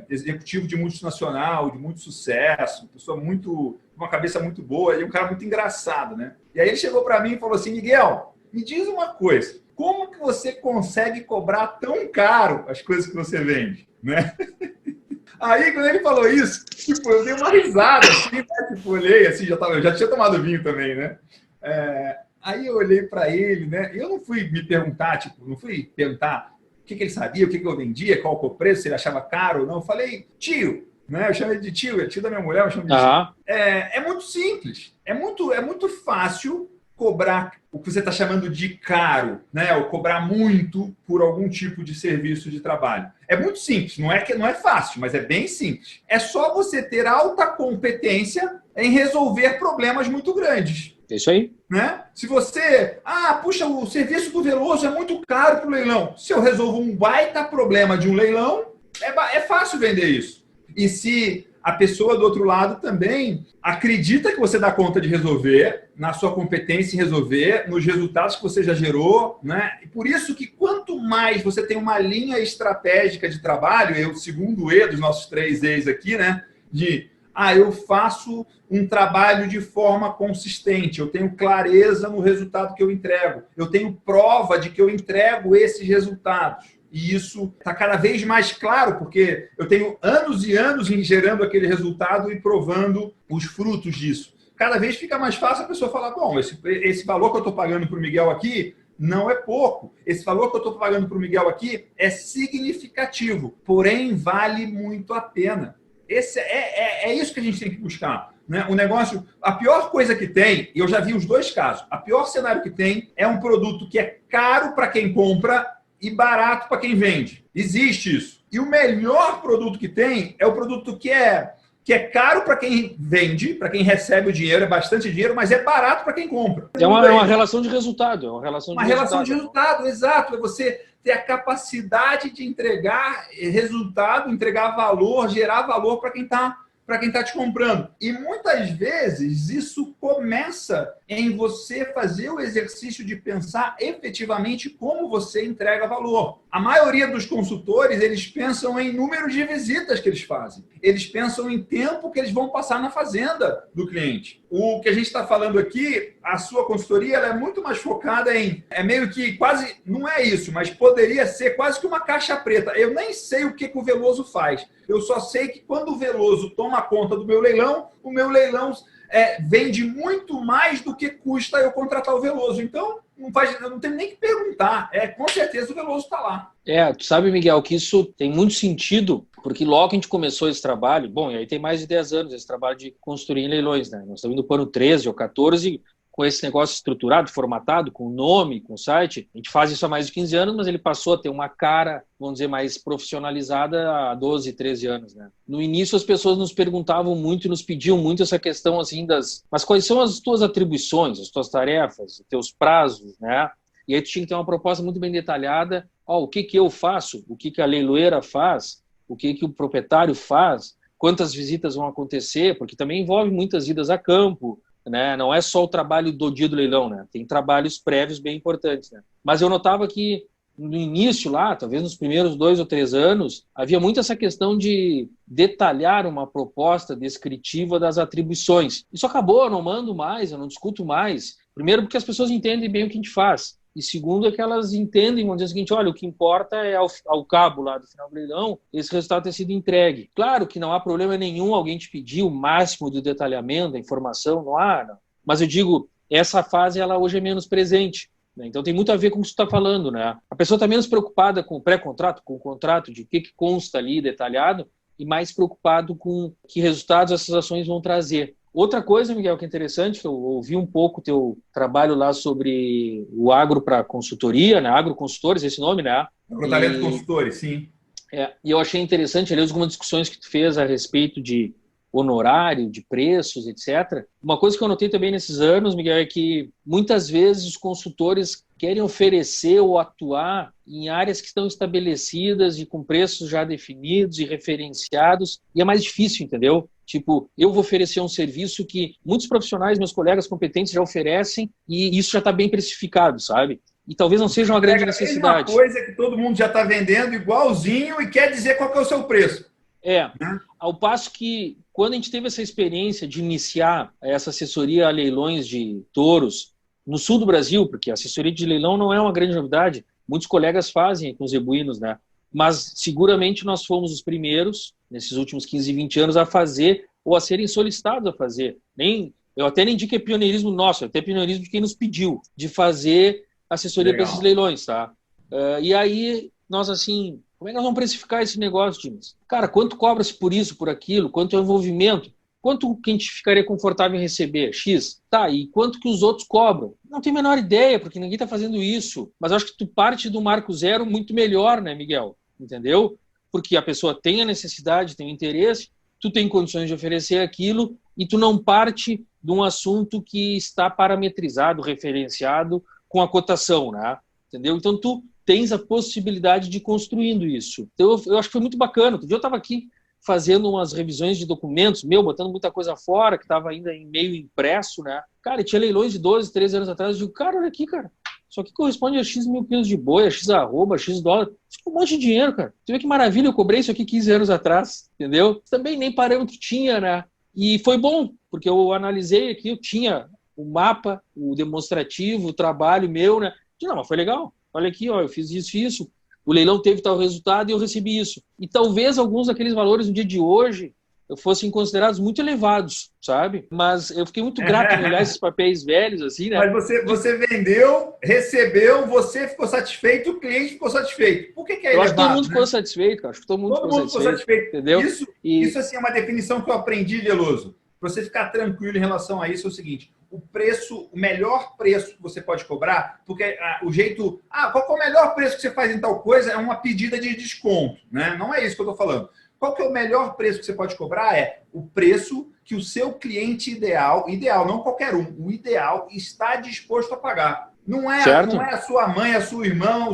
executivo de multinacional, de muito sucesso, pessoa muito, uma cabeça muito boa e um cara muito engraçado, né? E aí ele chegou para mim e falou assim, Miguel, me diz uma coisa, como que você consegue cobrar tão caro as coisas que você vende, né? Aí, quando ele falou isso, tipo, eu dei uma risada, assim, né? Tipo, olhei, assim, eu já tinha tomado vinho também, né? Aí eu olhei para ele, né? E eu não fui me perguntar, tipo, não fui perguntar o que ele sabia, o que eu vendia, qual o preço, se ele achava caro ou não. Eu falei, tio, né? Eu chamei de tio, é tio da minha mulher, eu chamo de tio. É muito simples, é muito fácil cobrar o que você está chamando de caro, né? Ou cobrar muito por algum tipo de serviço de trabalho. É muito simples, não é fácil, mas é bem simples. É só você ter alta competência em resolver problemas muito grandes. É isso aí. Né? Se você... puxa, o serviço do Veloso é muito caro para o leilão. Se eu resolvo um baita problema de um leilão, é fácil vender isso. E se a pessoa do outro lado também acredita que você dá conta de resolver, na sua competência em resolver, nos resultados que você já gerou, né? E por isso que quanto mais você tem uma linha estratégica de trabalho, o segundo E dos nossos 3 E's aqui, né? Eu faço um trabalho de forma consistente, eu tenho clareza no resultado que eu entrego, eu tenho prova de que eu entrego esses resultados. E isso está cada vez mais claro, porque eu tenho anos e anos gerando aquele resultado e provando os frutos disso. Cada vez fica mais fácil a pessoa falar, bom, esse valor que eu estou pagando para o Miguel aqui não é pouco. Esse valor que eu estou pagando para o Miguel aqui é significativo, porém vale muito a pena. É isso que a gente tem que buscar. Né? O negócio, a pior coisa que tem, e eu já vi os dois casos, a pior cenário que tem é um produto que é caro para quem compra e barato para quem vende. Existe isso. E o melhor produto que tem é o produto que é caro para quem vende, para quem recebe o dinheiro, é bastante dinheiro, mas é barato para quem compra. É uma relação de resultado. Uma relação de resultado, exato. É você ter a capacidade de entregar resultado, entregar valor, gerar valor para quem está te comprando. E muitas vezes isso começa em você fazer o exercício de pensar efetivamente como você entrega valor. A maioria dos consultores, eles pensam em número de visitas que eles fazem. Eles pensam em tempo que eles vão passar na fazenda do cliente. O que a gente está falando aqui, a sua consultoria, ela é muito mais focada em... É meio que quase... Não é isso, mas poderia ser quase que uma caixa preta. Eu nem sei o que o Veloso faz. Eu só sei que quando o Veloso toma conta do meu leilão, o meu leilão vende muito mais do que custa eu contratar o Veloso. Então, eu não tenho nem que perguntar. Com certeza o Veloso está lá. Tu sabe, Miguel, que isso tem muito sentido, porque logo que a gente começou esse trabalho, bom, e aí tem mais de 10 anos esse trabalho de consultoria em leilões, né? Nós estamos indo para o ano 13 ou 14, com esse negócio estruturado, formatado, com nome, com site. A gente faz isso há mais de 15 anos, mas ele passou a ter uma cara, vamos dizer, mais profissionalizada há 12, 13 anos, né? No início as pessoas nos perguntavam muito e nos pediam muito essa questão assim mas quais são as tuas atribuições, as tuas tarefas, os teus prazos, né? E aí tu tinha que ter uma proposta muito bem detalhada, o que eu faço, o que a leiloeira faz, o que o proprietário faz, quantas visitas vão acontecer, porque também envolve muitas idas a campo, né? Não é só o trabalho do dia do leilão, né? Tem trabalhos prévios bem importantes, né? Mas eu notava que no início lá, talvez nos primeiros 2 ou 3 anos, havia muito essa questão de detalhar uma proposta descritiva das atribuições. Isso acabou, eu não mando mais, eu não discuto mais. Primeiro porque as pessoas entendem bem o que a gente faz. E segundo é que elas entendem, vamos dizer o seguinte, olha, o que importa é ao cabo lá do final do leilão, esse resultado ter sido entregue. Claro que não há problema nenhum alguém te pedir o máximo do detalhamento, da informação, não há, não. Mas eu digo, essa fase ela hoje é menos presente. Né? Então tem muito a ver com o que você está falando. Né? A pessoa está menos preocupada com o pré-contrato, com o contrato, de o que consta ali detalhado, e mais preocupado com que resultados essas ações vão trazer. Outra coisa, Miguel, que é interessante, que eu ouvi um pouco o teu trabalho lá sobre o agro para consultoria, né? Agroconsultores, esse nome, né? Agrotalento Consultores, sim. E eu achei interessante ali algumas discussões que tu fez a respeito de honorário, de preços, etc. Uma coisa que eu notei também nesses anos, Miguel, é que muitas vezes os consultores querem oferecer ou atuar em áreas que estão estabelecidas e com preços já definidos e referenciados, e é mais difícil, entendeu? Tipo, eu vou oferecer um serviço que muitos profissionais, meus colegas competentes já oferecem e isso já está bem precificado, sabe? E talvez não seja uma grande necessidade. Uma coisa que todo mundo já está vendendo igualzinho e quer dizer qual que é o seu preço. Ao passo que quando a gente teve essa experiência de iniciar essa assessoria a leilões de touros no sul do Brasil, porque a assessoria de leilão não é uma grande novidade, muitos colegas fazem com os zebuínos, né? Mas seguramente nós fomos os primeiros, nesses últimos 15, 20 anos, a fazer ou a serem solicitados a fazer. Eu até nem digo que é pioneirismo nosso, é até pioneirismo de quem nos pediu de fazer assessoria para esses leilões, tá? E aí, nós assim, como é que nós vamos precificar esse negócio, Dimas? Cara, quanto cobra-se por isso, por aquilo? Quanto é o envolvimento? Quanto que a gente ficaria confortável em receber? X? Tá, e quanto que os outros cobram? Não tenho a menor ideia, porque ninguém está fazendo isso. Mas eu acho que tu parte do marco zero muito melhor, né, Miguel? Entendeu? Porque a pessoa tem a necessidade, tem o interesse, tu tem condições de oferecer aquilo e tu não parte de um assunto que está parametrizado, referenciado com a cotação, né? Entendeu? Então, tu tens a possibilidade de ir construindo isso. Então, eu acho que foi muito bacana. Outro dia eu estava aqui fazendo umas revisões de documentos, botando muita coisa fora, que estava ainda em meio impresso, né? Cara, e tinha leilões de 12, 13 anos atrás. Eu digo, cara, olha aqui, cara. Isso aqui corresponde a X mil quilos de boi, a X arroba, a X dólar. Isso é um monte de dinheiro, cara. Você vê que maravilha, eu cobrei isso aqui 15 anos atrás, entendeu? Também nem parâmetro tinha, né? E foi bom, porque eu analisei aqui, eu tinha o mapa, o demonstrativo, o trabalho meu, né? Não, mas foi legal. Olha aqui, ó, eu fiz isso e isso. O leilão teve tal resultado e eu recebi isso. E talvez alguns daqueles valores no dia de hoje fossem considerados muito elevados, sabe? Mas eu fiquei muito grato em olhar esses papéis velhos, assim, né? Mas você vendeu, recebeu, você ficou satisfeito, o cliente ficou satisfeito. Por que é elevado? Eu acho que todo mundo ficou satisfeito, cara. Acho que todo mundo ficou satisfeito. Entendeu? Isso assim, é uma definição que eu aprendi, Veloso. Para você ficar tranquilo em relação a isso, é o seguinte: o melhor preço que você pode cobrar, porque o jeito... qual é o melhor preço que você faz em tal coisa? É uma pedida de desconto, né? Não é isso que eu estou falando. Qual que é o melhor preço que você pode cobrar? É o preço que o seu cliente ideal, não qualquer um, o ideal está disposto a pagar. Não é a sua mãe, a sua irmã,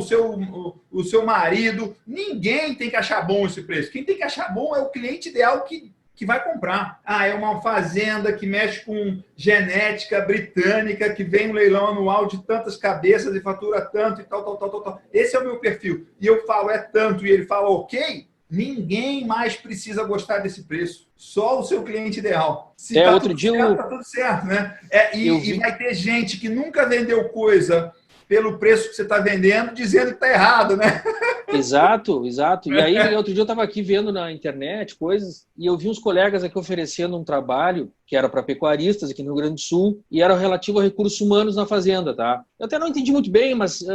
o seu marido. Ninguém tem que achar bom esse preço. Quem tem que achar bom é o cliente ideal que vai comprar. É uma fazenda que mexe com genética britânica, que vem um leilão anual de tantas cabeças e fatura tanto e tal. Esse é o meu perfil. E eu falo, é tanto, e ele fala, ok, ninguém mais precisa gostar desse preço. Só o seu cliente ideal. Se tá outro dia certo, tá tudo certo, né? E vai ter gente que nunca vendeu coisa pelo preço que você está vendendo, dizendo que está errado, né? Exato. E aí, outro dia eu estava aqui vendo na internet coisas e eu vi uns colegas aqui oferecendo um trabalho que era para pecuaristas aqui no Rio Grande do Sul e era relativo a recursos humanos na fazenda, tá? Eu até não entendi muito bem, mas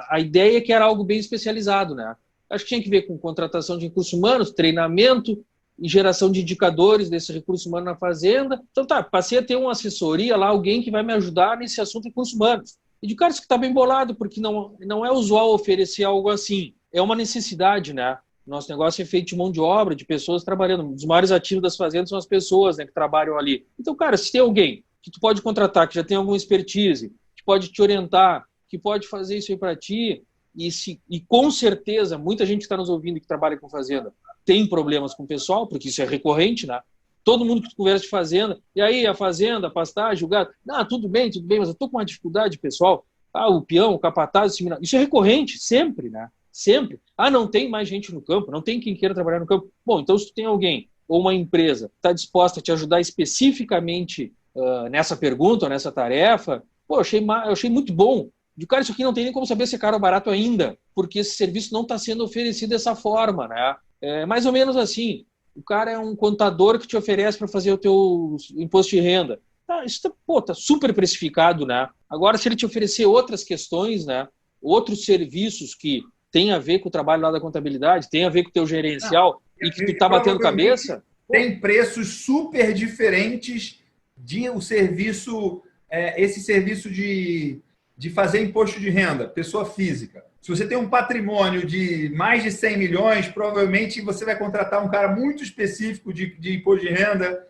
a ideia é que era algo bem especializado, né? Acho que tinha que ver com contratação de recursos humanos, treinamento e geração de indicadores desse recurso humano na fazenda. Então passei a ter uma assessoria lá, alguém que vai me ajudar nesse assunto de recursos humanos. E de cara, isso que está bem bolado, porque não é usual oferecer algo assim. É uma necessidade, né? Nosso negócio é feito de mão de obra, de pessoas trabalhando. Um dos maiores ativos das fazendas são as pessoas, né, que trabalham ali. Então, cara, se tem alguém que tu pode contratar, que já tem alguma expertise, que pode te orientar, que pode fazer isso aí para ti, e com certeza, muita gente que está nos ouvindo que trabalha com fazenda tem problemas com o pessoal, porque isso é recorrente, né? Todo mundo que tu conversa de fazenda, e aí a fazenda, a pastagem, o gado, tudo bem, mas eu estou com uma dificuldade, pessoal. O peão, o capataz, isso é recorrente, sempre, né? Sempre. Não tem mais gente no campo, não tem quem queira trabalhar no campo. Bom, então se tu tem alguém ou uma empresa que está disposta a te ajudar especificamente nessa pergunta, ou nessa tarefa, eu achei muito bom. De cara, isso aqui não tem nem como saber se é caro ou barato ainda, porque esse serviço não está sendo oferecido dessa forma, né? É mais ou menos assim. O cara é um contador que te oferece para fazer o teu imposto de renda. Isso tá super precificado, né? Agora, se ele te oferecer outras questões, né? Outros serviços que tem a ver com o trabalho lá da contabilidade, tem a ver com o teu gerencial e que tu tá batendo cabeça... Tem preços super diferentes esse serviço de fazer imposto de renda, pessoa física. Se você tem um patrimônio de mais de 100 milhões, provavelmente você vai contratar um cara muito específico de imposto de renda,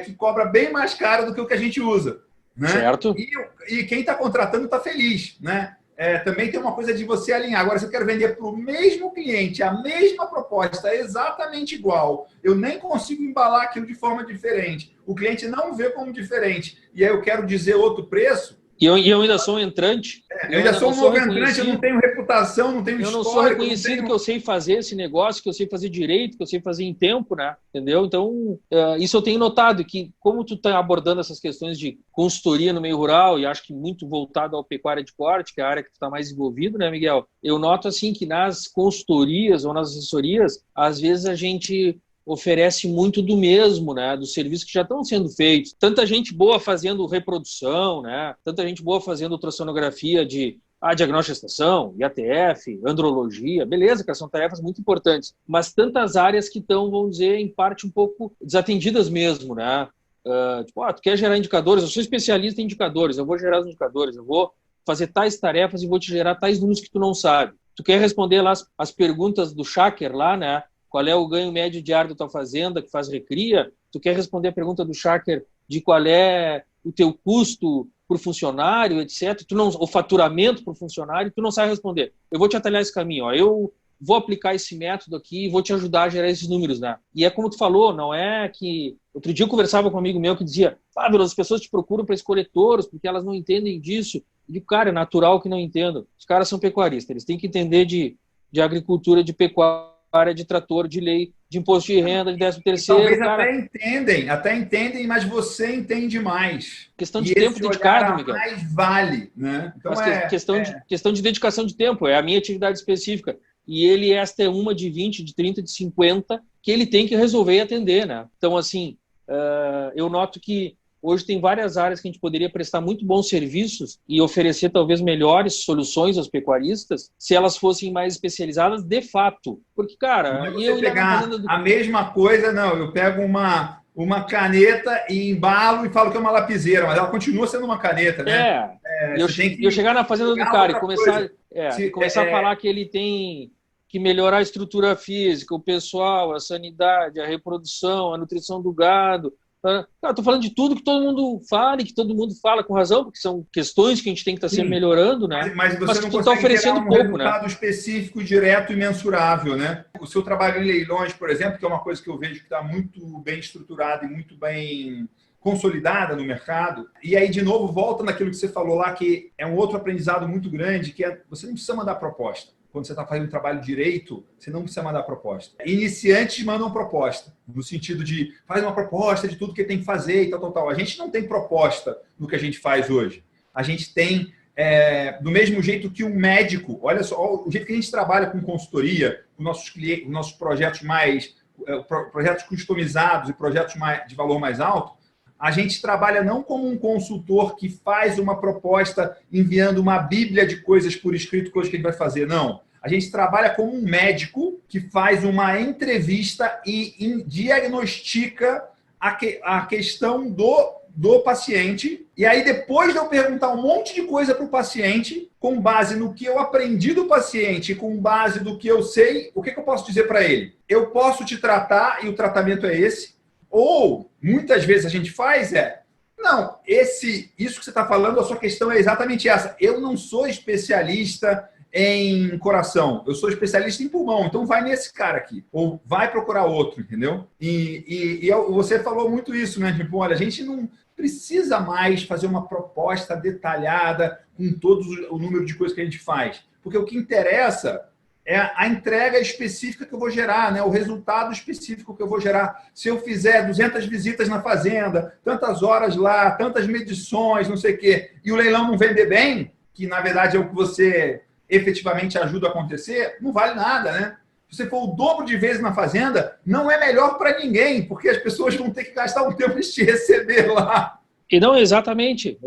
que cobra bem mais caro do que o que a gente usa. Né? Certo. E quem está contratando está feliz. Né? Também tem uma coisa de você alinhar. Agora, se eu quero vender para o mesmo cliente a mesma proposta, exatamente igual, eu nem consigo embalar aquilo de forma diferente. O cliente não vê como diferente. E aí eu quero dizer outro preço. E eu ainda sou um entrante. Eu ainda sou um novo entrante, eu não tenho reputação, não tenho história. Eu não sou reconhecido que eu sei fazer esse negócio, que eu sei fazer direito, que eu sei fazer em tempo, né? Entendeu? Então, isso eu tenho notado, que como tu está abordando essas questões de consultoria no meio rural, e acho que muito voltado ao pecuária de corte, que é a área que tu está mais envolvido, né, Miguel? Eu noto, assim, que nas consultorias ou nas assessorias, às vezes a gente oferece muito do mesmo, né, dos serviços que já estão sendo feitos. Tanta gente boa fazendo reprodução, né, tanta gente boa fazendo ultrassonografia de diagnóstico de gestação, IATF, andrologia, beleza, que são tarefas muito importantes, mas tantas áreas que estão, vamos dizer, em parte um pouco desatendidas mesmo, né, tu quer gerar indicadores, eu sou especialista em indicadores, eu vou gerar os indicadores, eu vou fazer tais tarefas e vou te gerar tais números que tu não sabe. Tu quer responder lá as perguntas do Shaker lá, né, qual é o ganho médio diário da tua fazenda que faz recria, tu quer responder a pergunta do Shaker de qual é o teu custo por funcionário, etc., o faturamento por funcionário, tu não sabe responder. Eu vou te atalhar esse caminho, ó. Eu vou aplicar esse método aqui e vou te ajudar a gerar esses números, né? E é como tu falou, não é que... Outro dia eu conversava com um amigo meu que dizia, Fábio, as pessoas te procuram para escolher touros porque elas não entendem disso. Eu digo, cara, é natural que não entendam. Os caras são pecuaristas, eles têm que entender de agricultura, de pecuária, de trator, de lei, de imposto de renda, de 13º. Talvez cara... até entendem, mas você entende mais. Questão de tempo dedicado, Miguel. Mais vale, né? Então questão de dedicação de tempo, é a minha atividade específica. E esta é uma de 20, de 30, de 50, que ele tem que resolver e atender, né? Então, assim, eu noto que hoje tem várias áreas que a gente poderia prestar muito bons serviços e oferecer talvez melhores soluções aos pecuaristas se elas fossem mais especializadas de fato. Porque, cara... Não é você pegar a mesma coisa, não. Eu pego uma caneta e embalo e falo que é uma lapiseira, mas ela continua sendo uma caneta, né? Eu chegar na fazenda do cara e começar a falar que ele tem que melhorar a estrutura física, o pessoal, a sanidade, a reprodução, a nutrição do gado... Cara, estou falando de tudo que todo mundo fala e que todo mundo fala com razão, porque são questões que a gente tem que estar sempre melhorando, né? Mas você não consegue oferecendo um resultado específico, direto e mensurável, né? O seu trabalho em leilões, por exemplo, que é uma coisa que eu vejo que está muito bem estruturada e muito bem consolidada no mercado. E aí, de novo, volta naquilo que você falou lá, que é um outro aprendizado muito grande, que é você não precisa mandar proposta. Quando você está fazendo um trabalho direito, você não precisa mandar proposta. Iniciantes mandam proposta, no sentido de faz uma proposta de tudo que tem que fazer e tal. A gente não tem proposta no que a gente faz hoje. A gente tem, do mesmo jeito que um médico, olha só, o jeito que a gente trabalha com consultoria, com nossos clientes, nossos projetos projetos customizados e projetos de valor mais alto, a gente trabalha não como um consultor que faz uma proposta enviando uma bíblia de coisas por escrito, coisas que ele vai fazer, não. A gente trabalha como um médico que faz uma entrevista e diagnostica a questão do paciente. E aí, depois de eu perguntar um monte de coisa para o paciente, com base no que eu aprendi do paciente, com base do que eu sei, o que eu posso dizer para ele? Eu posso te tratar e o tratamento é esse. Ou, muitas vezes a gente faz não, isso que você está falando, a sua questão é exatamente essa. Eu não sou especialista em coração, eu sou especialista em pulmão, então vai nesse cara aqui, ou vai procurar outro, entendeu? E você falou muito isso, né? Tipo, olha, a gente não precisa mais fazer uma proposta detalhada com todo o número de coisas que a gente faz, porque o que interessa é a entrega específica que eu vou gerar, né? O resultado específico que eu vou gerar. Se eu fizer 200 visitas na fazenda, tantas horas lá, tantas medições, não sei o quê, e o leilão não vender bem, que na verdade é o que você efetivamente ajuda a acontecer, não vale nada, né? Se você for o dobro de vezes na fazenda, não é melhor para ninguém, porque as pessoas vão ter que gastar um tempo em te receber lá. E não, exatamente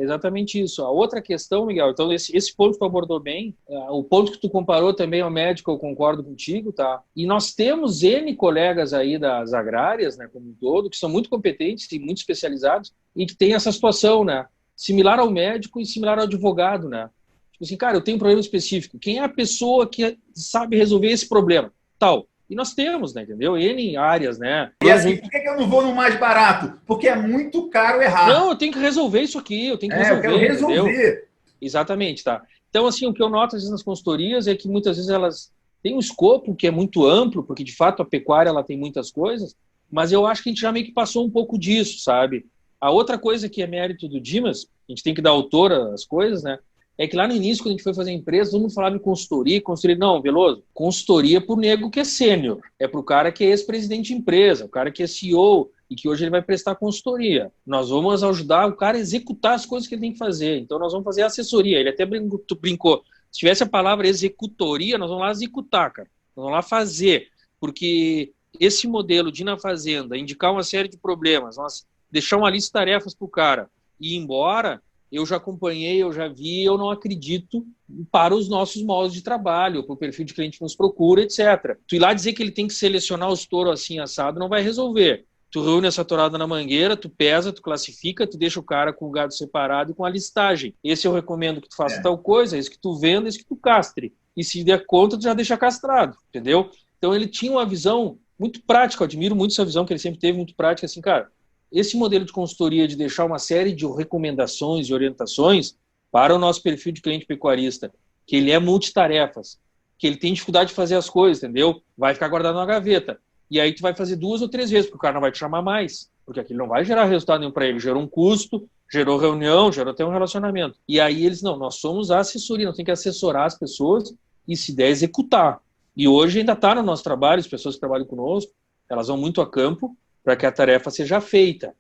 isso. A outra questão, Miguel, então esse ponto que tu abordou bem, o ponto que tu comparou também ao médico, eu concordo contigo, tá? E nós temos N colegas aí das agrárias, né, como um todo, que são muito competentes e muito especializados e que tem essa situação, né? Similar ao médico e similar ao advogado, né? Tipo assim, cara, eu tenho um problema específico. Quem é a pessoa que sabe resolver esse problema? Tal. E nós temos, né, entendeu? N áreas, né? E assim, por que eu não vou no mais barato? Porque é muito caro errar. Não, eu tenho que resolver isso aqui, eu tenho que resolver, eu quero resolver. Entendeu? Exatamente, tá? Então, assim, o que eu noto às vezes nas consultorias é que muitas vezes elas têm um escopo que é muito amplo, porque de fato a pecuária ela tem muitas coisas, mas eu acho que a gente já meio que passou um pouco disso, sabe? A outra coisa que é mérito do Dimas, a gente tem que dar autor às coisas, né? É que lá no início, quando a gente foi fazer a empresa, todo mundo falava em consultoria. Não, Veloso, consultoria pro nego que é sênior. É pro cara que é ex-presidente de empresa, o cara que é CEO e que hoje ele vai prestar consultoria. Nós vamos ajudar o cara a executar as coisas que ele tem que fazer. Então, nós vamos fazer assessoria. Ele até brincou. Se tivesse a palavra executoria, nós vamos lá executar, cara. Nós vamos lá fazer. Porque esse modelo de ir na fazenda, indicar uma série de problemas, nós deixar uma lista de tarefas pro cara e ir embora... Eu já acompanhei, eu já vi, eu não acredito para os nossos modos de trabalho, para o perfil de cliente que nos procura, etc. Tu ir lá dizer que ele tem que selecionar os touros assim, assado, não vai resolver. Tu reúne essa tourada na mangueira, tu pesa, tu classifica, tu deixa o cara com o gado separado e com a listagem. Esse eu recomendo que tu faça tal coisa, esse que tu venda, esse que tu castre. E se der conta, tu já deixa castrado, entendeu? Então ele tinha uma visão muito prática, eu admiro muito essa visão que ele sempre teve, muito prática, assim, cara. Esse modelo de consultoria de deixar uma série de recomendações e orientações para o nosso perfil de cliente pecuarista, que ele é multitarefas, que ele tem dificuldade de fazer as coisas, entendeu? Vai ficar guardado na gaveta. E aí tu vai fazer 2 ou 3 vezes, porque o cara não vai te chamar mais, porque aquilo não vai gerar resultado nenhum para ele. Gerou um custo, gerou reunião, gerou até um relacionamento. E aí eles, não, nós somos a assessoria, nós temos que assessorar as pessoas e, se der, executar. E hoje ainda está no nosso trabalho, as pessoas que trabalham conosco, elas vão muito a campo, para que a tarefa seja feita.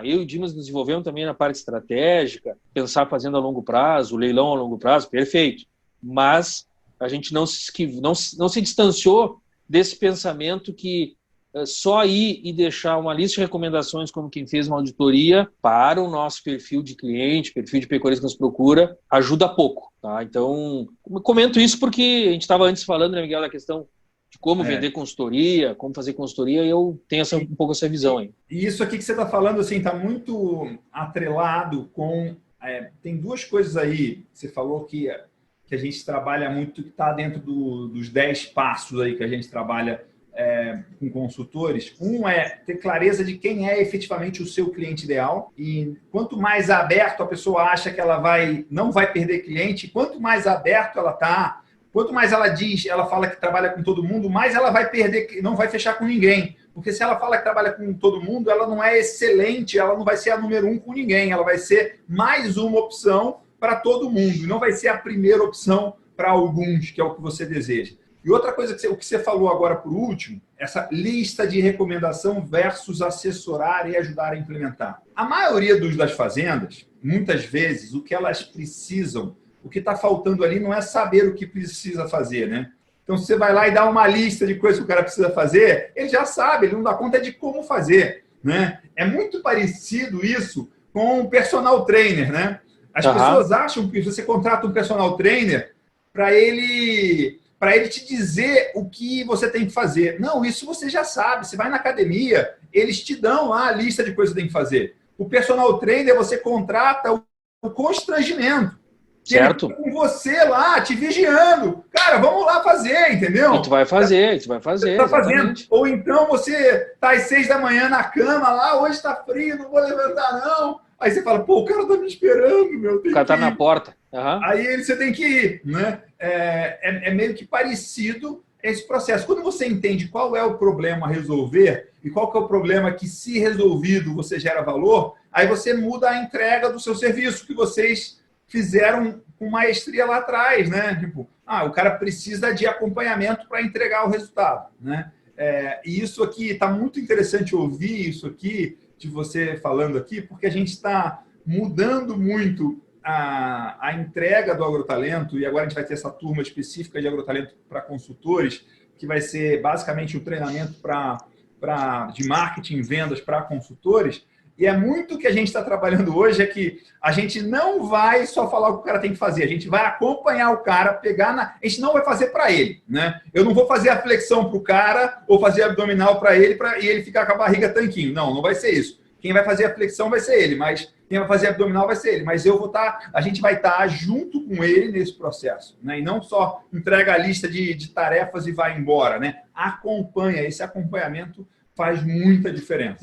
Eu e o Dimas nos desenvolvemos também na parte estratégica, pensar fazendo a longo prazo, leilão a longo prazo, perfeito. Mas a gente não se distanciou desse pensamento que só ir e deixar uma lista de recomendações como quem fez uma auditoria para o nosso perfil de cliente, perfil de pecuarista que nos procura, ajuda pouco. Tá? Então, eu comento isso porque a gente estava antes falando, né, Miguel, da questão de como vender consultoria, como fazer consultoria, e eu tenho um pouco essa visão aí. E isso aqui que você está falando, assim, está muito atrelado com... tem 2 coisas aí. Você falou que a gente trabalha muito, que está dentro dos 10 passos aí que a gente trabalha com consultores. Um é ter clareza de quem é efetivamente o seu cliente ideal, e quanto mais aberto a pessoa acha que ela não vai perder cliente, quanto mais aberto ela está, quanto mais ela fala que trabalha com todo mundo, mais ela vai perder, não vai fechar com ninguém. Porque se ela fala que trabalha com todo mundo, ela não é excelente, ela não vai ser a número 1 com ninguém, ela vai ser mais uma opção para todo mundo, não vai ser a primeira opção para alguns, que é o que você deseja. E outra coisa, o que você falou agora por último, essa lista de recomendação versus assessorar e ajudar a implementar. A maioria das fazendas, muitas vezes, o que elas precisam, o que está faltando ali não é saber o que precisa fazer, né? Então, se você vai lá e dá uma lista de coisas que o cara precisa fazer, ele já sabe, ele não dá conta de como fazer, né? É muito parecido isso com o personal trainer, né? As pessoas acham que você contrata um personal trainer para ele te dizer o que você tem que fazer. Não, isso você já sabe. Você vai na academia, eles te dão lá a lista de coisas que tem que fazer. O personal trainer, você contrata o constrangimento. Certo. Ele com você lá, te vigiando. Cara, vamos lá fazer, entendeu? E tu vai fazer, Tá fazendo. Ou então você tá às 6 da manhã na cama lá, hoje tá frio, não vou levantar não. Aí você fala, pô, o cara tá me esperando, meu. O cara tá na porta. Aí você tem que ir, né? É meio que parecido esse processo. Quando você entende qual é o problema a resolver e qual que é o problema que, se resolvido, você gera valor, aí você muda a entrega do seu serviço que vocês fizeram com maestria lá atrás, né? Tipo, o cara precisa de acompanhamento para entregar o resultado, né? E isso aqui, está muito interessante ouvir isso aqui, de você falando aqui, porque a gente está mudando muito a entrega do agrotalento, e agora a gente vai ter essa turma específica de agrotalento para consultores, que vai ser basicamente um treinamento de marketing e vendas para consultores. E é muito que a gente está trabalhando hoje, é que a gente não vai só falar o que o cara tem que fazer, a gente vai acompanhar o cara, a gente não vai fazer para ele, né? Eu não vou fazer a flexão para o cara ou fazer abdominal para ele e ele ficar com a barriga tanquinho. Não vai ser isso. Quem vai fazer a flexão vai ser ele, mas quem vai fazer abdominal vai ser ele. Mas a gente vai estar junto com ele nesse processo, né? E não só entrega a lista de tarefas e vai embora, né? Acompanha, esse acompanhamento faz muita diferença.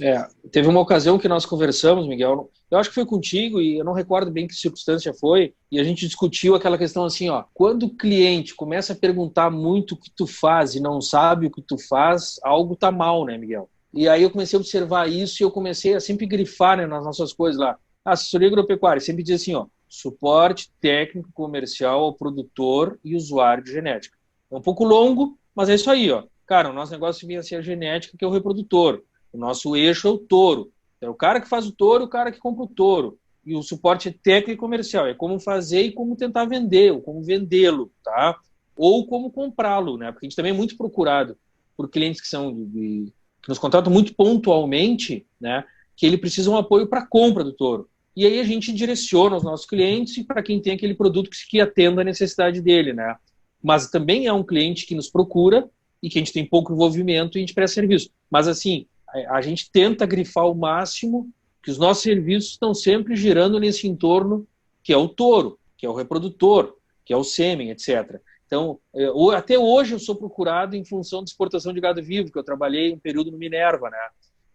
Teve uma ocasião que nós conversamos, Miguel, eu acho que foi contigo e eu não recordo bem que circunstância foi, e a gente discutiu aquela questão assim, ó, quando o cliente começa a perguntar muito o que tu faz e não sabe o que tu faz, algo tá mal, né, Miguel? E aí eu comecei a observar isso e eu comecei a sempre grifar, né, nas nossas coisas lá. Assessoria agropecuária, sempre diz assim, ó, suporte técnico comercial ao produtor e usuário de genética. É um pouco longo, mas é isso aí, ó. Cara, o nosso negócio vinha ser a genética, que é o reprodutor. O nosso eixo é o touro. É o cara que faz o touro, o cara que compra o touro. E o suporte é técnico e comercial. É como fazer e como tentar vender, ou como vendê-lo, tá? Ou como comprá-lo, né? Porque a gente também é muito procurado por clientes que que nos contratam muito pontualmente, né? Que ele precisa um apoio para a compra do touro. E aí a gente direciona os nossos clientes para quem tem aquele produto que atenda a necessidade dele, né? Mas também é um cliente que nos procura e que a gente tem pouco envolvimento e a gente presta serviço. Mas, assim, a gente tenta grifar ao máximo que os nossos serviços estão sempre girando nesse entorno que é o touro, que é o reprodutor, que é o sêmen, etc. Então, até hoje eu sou procurado em função de exportação de gado vivo, que eu trabalhei um período no Minerva, né?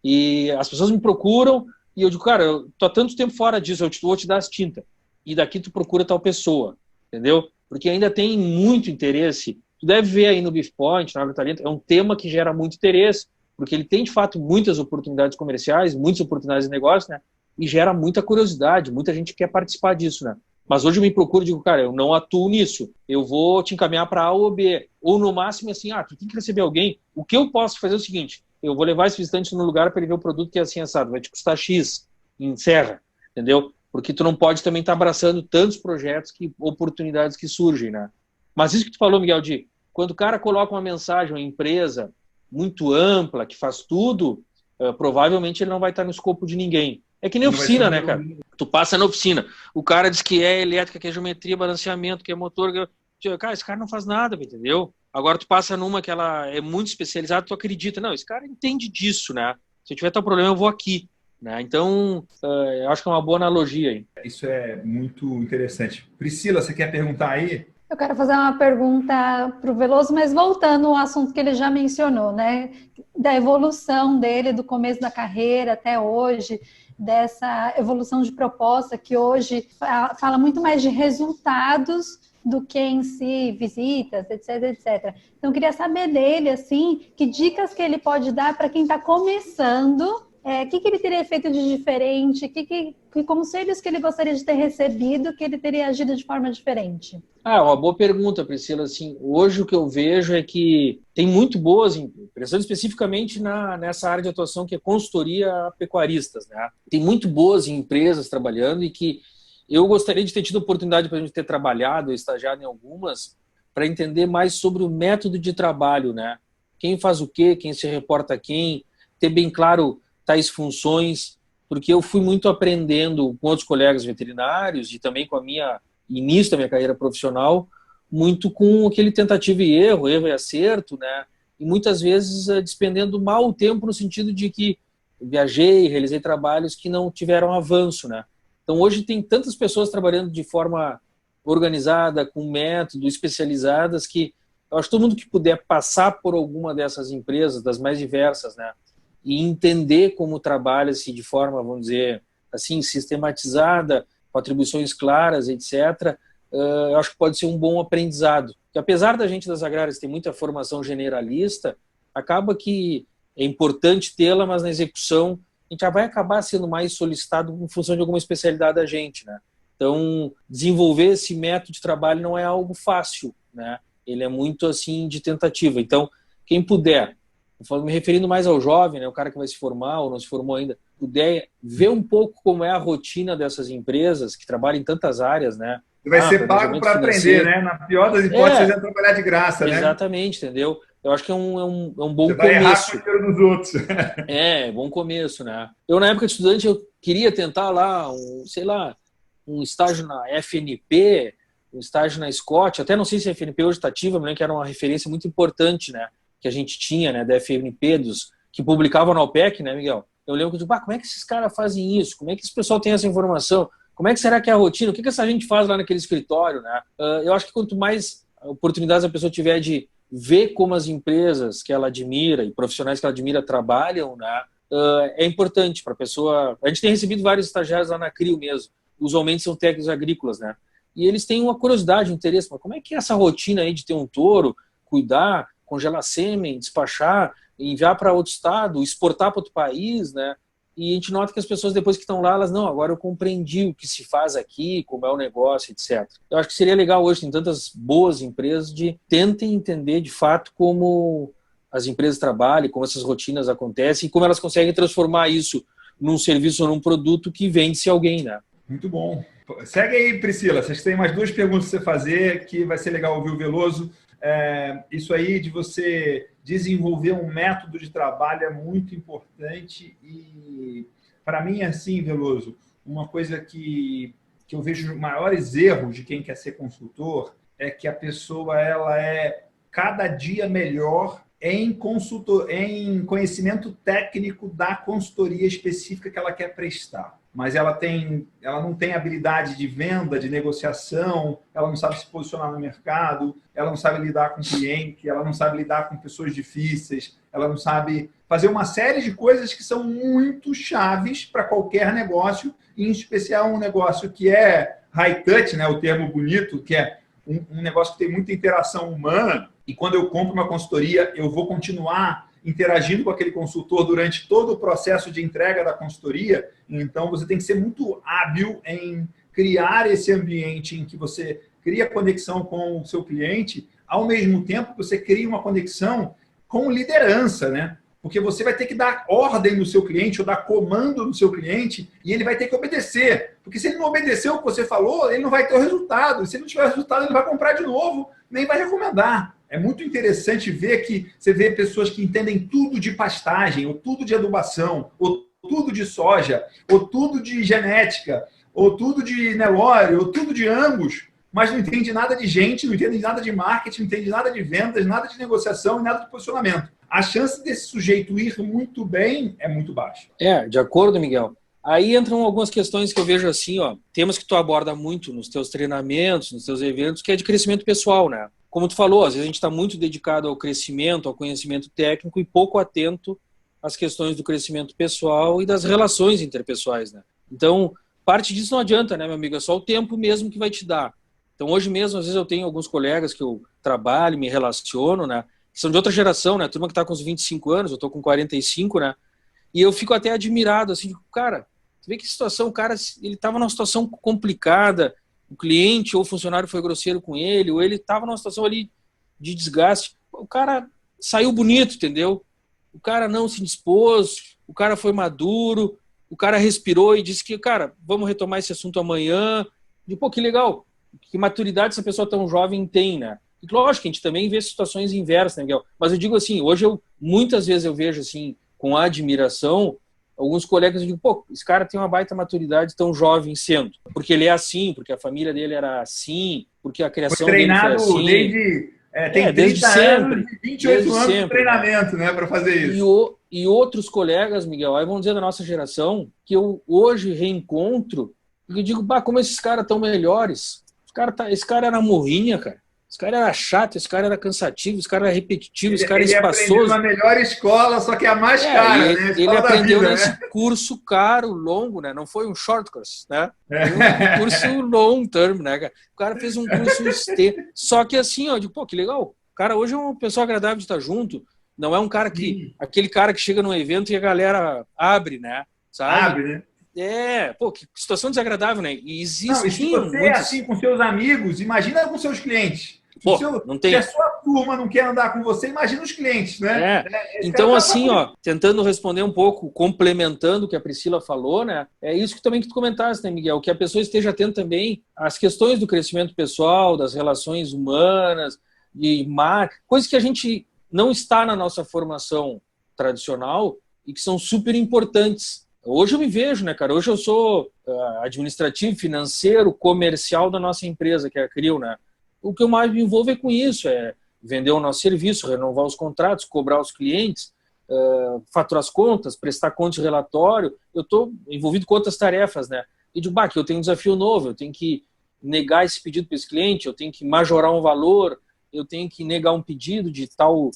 E as pessoas me procuram e eu digo, cara, eu tô há tanto tempo fora disso, vou te dar as tintas. E daqui tu procura tal pessoa, entendeu? Porque ainda tem muito interesse. Tu deve ver aí no Beef Point, no AgroTalento, é um tema que gera muito interesse, porque ele tem, de fato, muitas oportunidades comerciais, muitas oportunidades de negócio, né? E gera muita curiosidade, muita gente quer participar disso, né? Mas hoje eu me procuro e digo, cara, eu não atuo nisso, eu vou te encaminhar para A ou B. Ou no máximo assim, tu tem que receber alguém. O que eu posso fazer é o seguinte, eu vou levar esse visitante no lugar para ele ver o produto que é assim assado, vai te custar X, encerra, entendeu? Porque tu não pode também estar abraçando tantos projetos, oportunidades que surgem, né? Mas isso que tu falou, Miguel, de quando o cara coloca uma mensagem, uma empresa muito ampla, que faz tudo, provavelmente ele não vai estar no escopo de ninguém. É que nem oficina, né, cara? Tu passa na oficina, o cara diz que é elétrica, que é geometria, balanceamento, que é motor... Cara, esse cara não faz nada, entendeu? Agora tu passa numa que ela é muito especializada, tu acredita, não, esse cara entende disso, né? Se eu tiver tal problema, eu vou aqui. Né? Então, eu acho que é uma boa analogia aí. Isso é muito interessante. Priscila, você quer perguntar aí? Eu quero fazer uma pergunta para o Veloso, mas voltando ao assunto que ele já mencionou, né? Da evolução dele, do começo da carreira até hoje, dessa evolução de proposta que hoje fala muito mais de resultados do que em si visitas, etc, etc. Então, eu queria saber dele, assim, que dicas que ele pode dar para quem está começando. O que ele teria feito de diferente? Que conselhos que ele gostaria de ter recebido que ele teria agido de forma diferente? Uma boa pergunta, Priscila. Assim, hoje o que eu vejo é que tem muito boas empresas, especificamente nessa área de atuação que é consultoria a pecuaristas, né? Tem muito boas empresas trabalhando e que eu gostaria de ter tido a oportunidade para a gente ter trabalhado, estagiado em algumas, para entender mais sobre o método de trabalho, né? Quem faz o quê, quem se reporta a quem, ter bem claro tais funções, porque eu fui muito aprendendo com outros colegas veterinários e também com início da minha carreira profissional, muito com aquele tentativa e erro e acerto, né? E muitas vezes despendendo mal o tempo no sentido de que viajei, realizei trabalhos que não tiveram avanço, né? Então hoje tem tantas pessoas trabalhando de forma organizada, com método, especializadas, que eu acho que todo mundo que puder passar por alguma dessas empresas, das mais diversas, né? E entender como trabalha-se de forma, vamos dizer, assim, sistematizada, com atribuições claras, etc., eu acho que pode ser um bom aprendizado. Porque apesar da gente das agrárias ter muita formação generalista, acaba que é importante tê-la, mas na execução a gente já vai acabar sendo mais solicitado em função de alguma especialidade da gente, né? Então, desenvolver esse método de trabalho não é algo fácil, né? Ele é muito, assim, de tentativa. Então, quem puder, me referindo mais ao jovem, né, o cara que vai se formar ou não se formou ainda, puder ver um pouco como é a rotina dessas empresas que trabalham em tantas áreas, né? Vai ser pago para aprender, né? Na pior das hipóteses, é trabalhar de graça, né? Exatamente, entendeu? Eu acho que é um bom Você começo. Vai errar com o dinheiro dos outros. Bom começo, né? Eu, na época de estudante, eu queria tentar lá, um estágio na FNP, um estágio na Scott, até não sei se a FNP hoje está ativa, mas que era uma referência muito importante, né? Que a gente tinha, né, da FNP, que publicava no OPEC, né, Miguel? eu lembro que eu digo, como é que esses caras fazem isso? Como é que esse pessoal tem essa informação? Como é que será que é a rotina? O que essa gente faz lá naquele escritório, né? Eu acho que quanto mais oportunidades a pessoa tiver de ver como as empresas que ela admira e profissionais que ela admira trabalham, né? É importante para a pessoa... A gente tem recebido vários estagiários lá na CRIO mesmo. Usualmente são técnicos agrícolas, né? E eles têm uma curiosidade, um interesse. Mas como é que é essa rotina aí de ter um touro, cuidar, congelar sêmen, despachar, enviar para outro estado, exportar para outro país, né? E a gente nota que as pessoas, depois que estão lá, elas, não, agora eu compreendi o que se faz aqui, como é o negócio, etc. Eu acho que seria legal hoje, tem tantas boas empresas, de tentem entender de fato como as empresas trabalham, como essas rotinas acontecem e como elas conseguem transformar isso num serviço ou num produto que vende-se alguém, né? Muito bom. Segue aí, Priscila. Vocês têm mais 2 perguntas para você fazer, que vai ser legal ouvir o Veloso. Isso aí de você desenvolver um método de trabalho é muito importante e, para mim, assim, Veloso, uma coisa que eu vejo os maiores erros de quem quer ser consultor é que a pessoa ela é cada dia melhor em conhecimento técnico da consultoria específica que ela quer prestar. Mas ela não tem habilidade de venda, de negociação, ela não sabe se posicionar no mercado, ela não sabe lidar com cliente, ela não sabe lidar com pessoas difíceis, ela não sabe fazer uma série de coisas que são muito chaves para qualquer negócio, em especial um negócio que é high touch, né, o termo bonito, que é um negócio que tem muita interação humana, e quando eu compro uma consultoria, eu vou continuar interagindo com aquele consultor durante todo o processo de entrega da consultoria. Então, você tem que ser muito hábil em criar esse ambiente em que você cria conexão com o seu cliente, ao mesmo tempo que você cria uma conexão com liderança, né? Porque você vai ter que dar ordem no seu cliente ou dar comando no seu cliente e ele vai ter que obedecer. Porque se ele não obedecer o que você falou, ele não vai ter o resultado. E se ele não tiver o resultado, ele vai comprar de novo, nem vai recomendar. É muito interessante ver que você vê pessoas que entendem tudo de pastagem, ou tudo de adubação, ou tudo de soja, ou tudo de genética, ou tudo de Nelore, ou tudo de ambos, mas não entende nada de gente, não entende nada de marketing, não entende nada de vendas, nada de negociação e nada de posicionamento. A chance desse sujeito ir muito bem é muito baixa. De acordo, Miguel. Aí entram algumas questões que eu vejo assim, temas que tu aborda muito nos teus treinamentos, nos teus eventos, que é de crescimento pessoal, né? Como tu falou, às vezes a gente está muito dedicado ao crescimento, ao conhecimento técnico e pouco atento às questões do crescimento pessoal e das relações interpessoais, né? Então, parte disso não adianta, né, meu amigo? É só o tempo mesmo que vai te dar. Então, hoje mesmo, às vezes eu tenho alguns colegas que eu trabalho, me relaciono, né? Que são de outra geração, né? A turma que está com uns 25 anos, eu estou com 45, né? E eu fico até admirado, assim, cara, você vê que situação, o cara, ele estava numa situação complicada, o cliente ou o funcionário foi grosseiro com ele, ou ele estava numa situação ali de desgaste. O cara saiu bonito, entendeu? O cara não se dispôs, o cara foi maduro, o cara respirou e disse que, cara, vamos retomar esse assunto amanhã. E, pô, que legal, que maturidade essa pessoa tão jovem tem, né? E lógico que a gente também vê situações inversas, né, Miguel? Mas eu digo assim, hoje muitas vezes eu vejo assim, com admiração, alguns colegas, eu digo, pô, esse cara tem uma baita maturidade tão jovem sendo. Porque ele é assim, porque a família dele era assim, porque a criação dele foi assim. Tem 30 anos e 28 anos de treinamento, né, para fazer isso. E outros colegas, Miguel, aí vamos dizer da nossa geração, que eu hoje reencontro, e eu digo, como esses caras estão melhores. Esse cara era morrinha, cara. Esse cara era chato, esse cara era cansativo, esse cara era repetitivo, esse cara era espaçoso. Ele aprendeu na melhor escola, só que é a mais cara, né? Ele aprendeu nesse curso caro, longo, né? Não foi um short course, né? Foi um curso long term, né, cara? O cara fez um curso só que assim, eu digo, pô, que legal. O cara hoje é uma pessoa agradável de estar junto. Não é um cara que... Aquele cara que chega num evento e a galera abre, né? Sabe? Abre, né? Pô, que situação desagradável, né? E existe. Não, e se você é assim com seus amigos, imagina com seus clientes. Pô, não tem... Se a sua turma não quer andar com você, imagina os clientes, né? Então, assim, tentando responder um pouco, complementando o que a Priscila falou, né? É isso que também que tu comentaste, né, Miguel? Que a pessoa esteja atenta também às questões do crescimento pessoal, das relações humanas, coisas que a gente não está na nossa formação tradicional e que são super importantes. Hoje eu me vejo, né, cara? Hoje eu sou administrativo, financeiro, comercial da nossa empresa, que é a CRIO, né? O que eu mais me envolvo é com isso, é vender o nosso serviço, renovar os contratos, cobrar os clientes. faturar as contas, prestar contas de relatório, eu estou envolvido com outras tarefas, né? E digo, que eu tenho um desafio novo, eu tenho que negar esse pedido para esse cliente, eu tenho que majorar um valor, eu tenho que negar um pedido de tal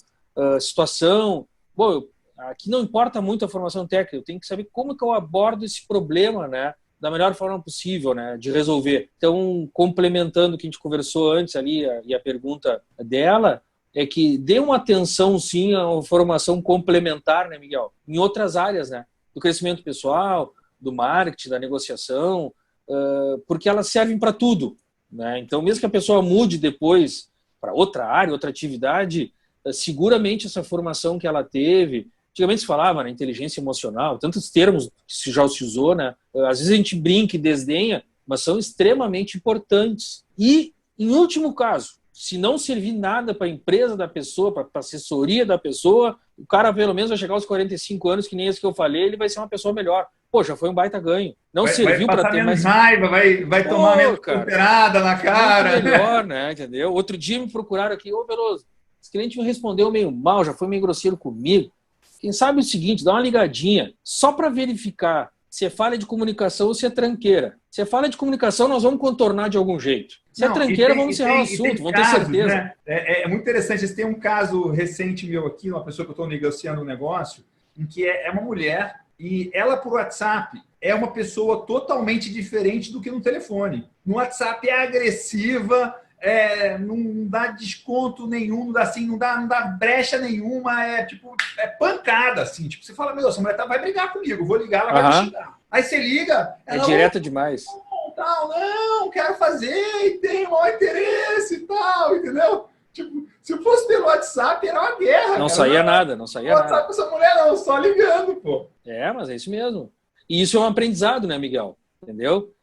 situação. Bom, aqui não importa muito a formação técnica, eu tenho que saber como que eu abordo esse problema, né, da melhor forma possível, né, de resolver. Então, complementando o que a gente conversou antes ali, e a pergunta dela, é que dê uma atenção, sim, a uma formação complementar, né, Miguel, em outras áreas, né, do crescimento pessoal, do marketing, da negociação, porque elas servem para tudo, né? Então, mesmo que a pessoa mude depois para outra área, outra atividade, seguramente essa formação que ela teve, antigamente se falava, né, inteligência emocional, tantos termos que já se usou, né? Às vezes a gente brinca e desdenha, mas são extremamente importantes. E, em último caso, se não servir nada para a empresa da pessoa, para a assessoria da pessoa, o cara pelo menos vai chegar aos 45 anos, que nem esse que eu falei, ele vai ser uma pessoa melhor. Pô, já foi um baita ganho. Não serviu para ter mais raiva, vai tomar menos temperada na cara. Muito melhor, né? Entendeu? Outro dia me procuraram aqui, Veloso, esse cliente me respondeu meio mal, já foi meio grosseiro comigo. Quem sabe o seguinte, dá uma ligadinha, só para verificar se é falha de comunicação ou se é tranqueira. Se é falha de comunicação, nós vamos contornar de algum jeito. Se é tranqueira, vamos encerrar o assunto, vamos ter certeza. Né? É muito interessante. Tem um caso recente meu aqui, uma pessoa que eu estou negociando um negócio, em que é uma mulher, e ela, por WhatsApp, é uma pessoa totalmente diferente do que no telefone. No WhatsApp é agressiva, não dá desconto nenhum, não dá brecha nenhuma, é pancada, assim. Tipo, você fala, meu, essa mulher vai brigar comigo, vou ligar, ela vai me xingar. Aí você liga... É direta demais. Não, quero fazer e tem maior interesse e tal, entendeu? Tipo, se fosse pelo WhatsApp, era uma guerra. Não saía nada. WhatsApp com essa mulher não, só ligando, pô. Mas é isso mesmo. E isso é um aprendizado, né, Miguel? Entendeu?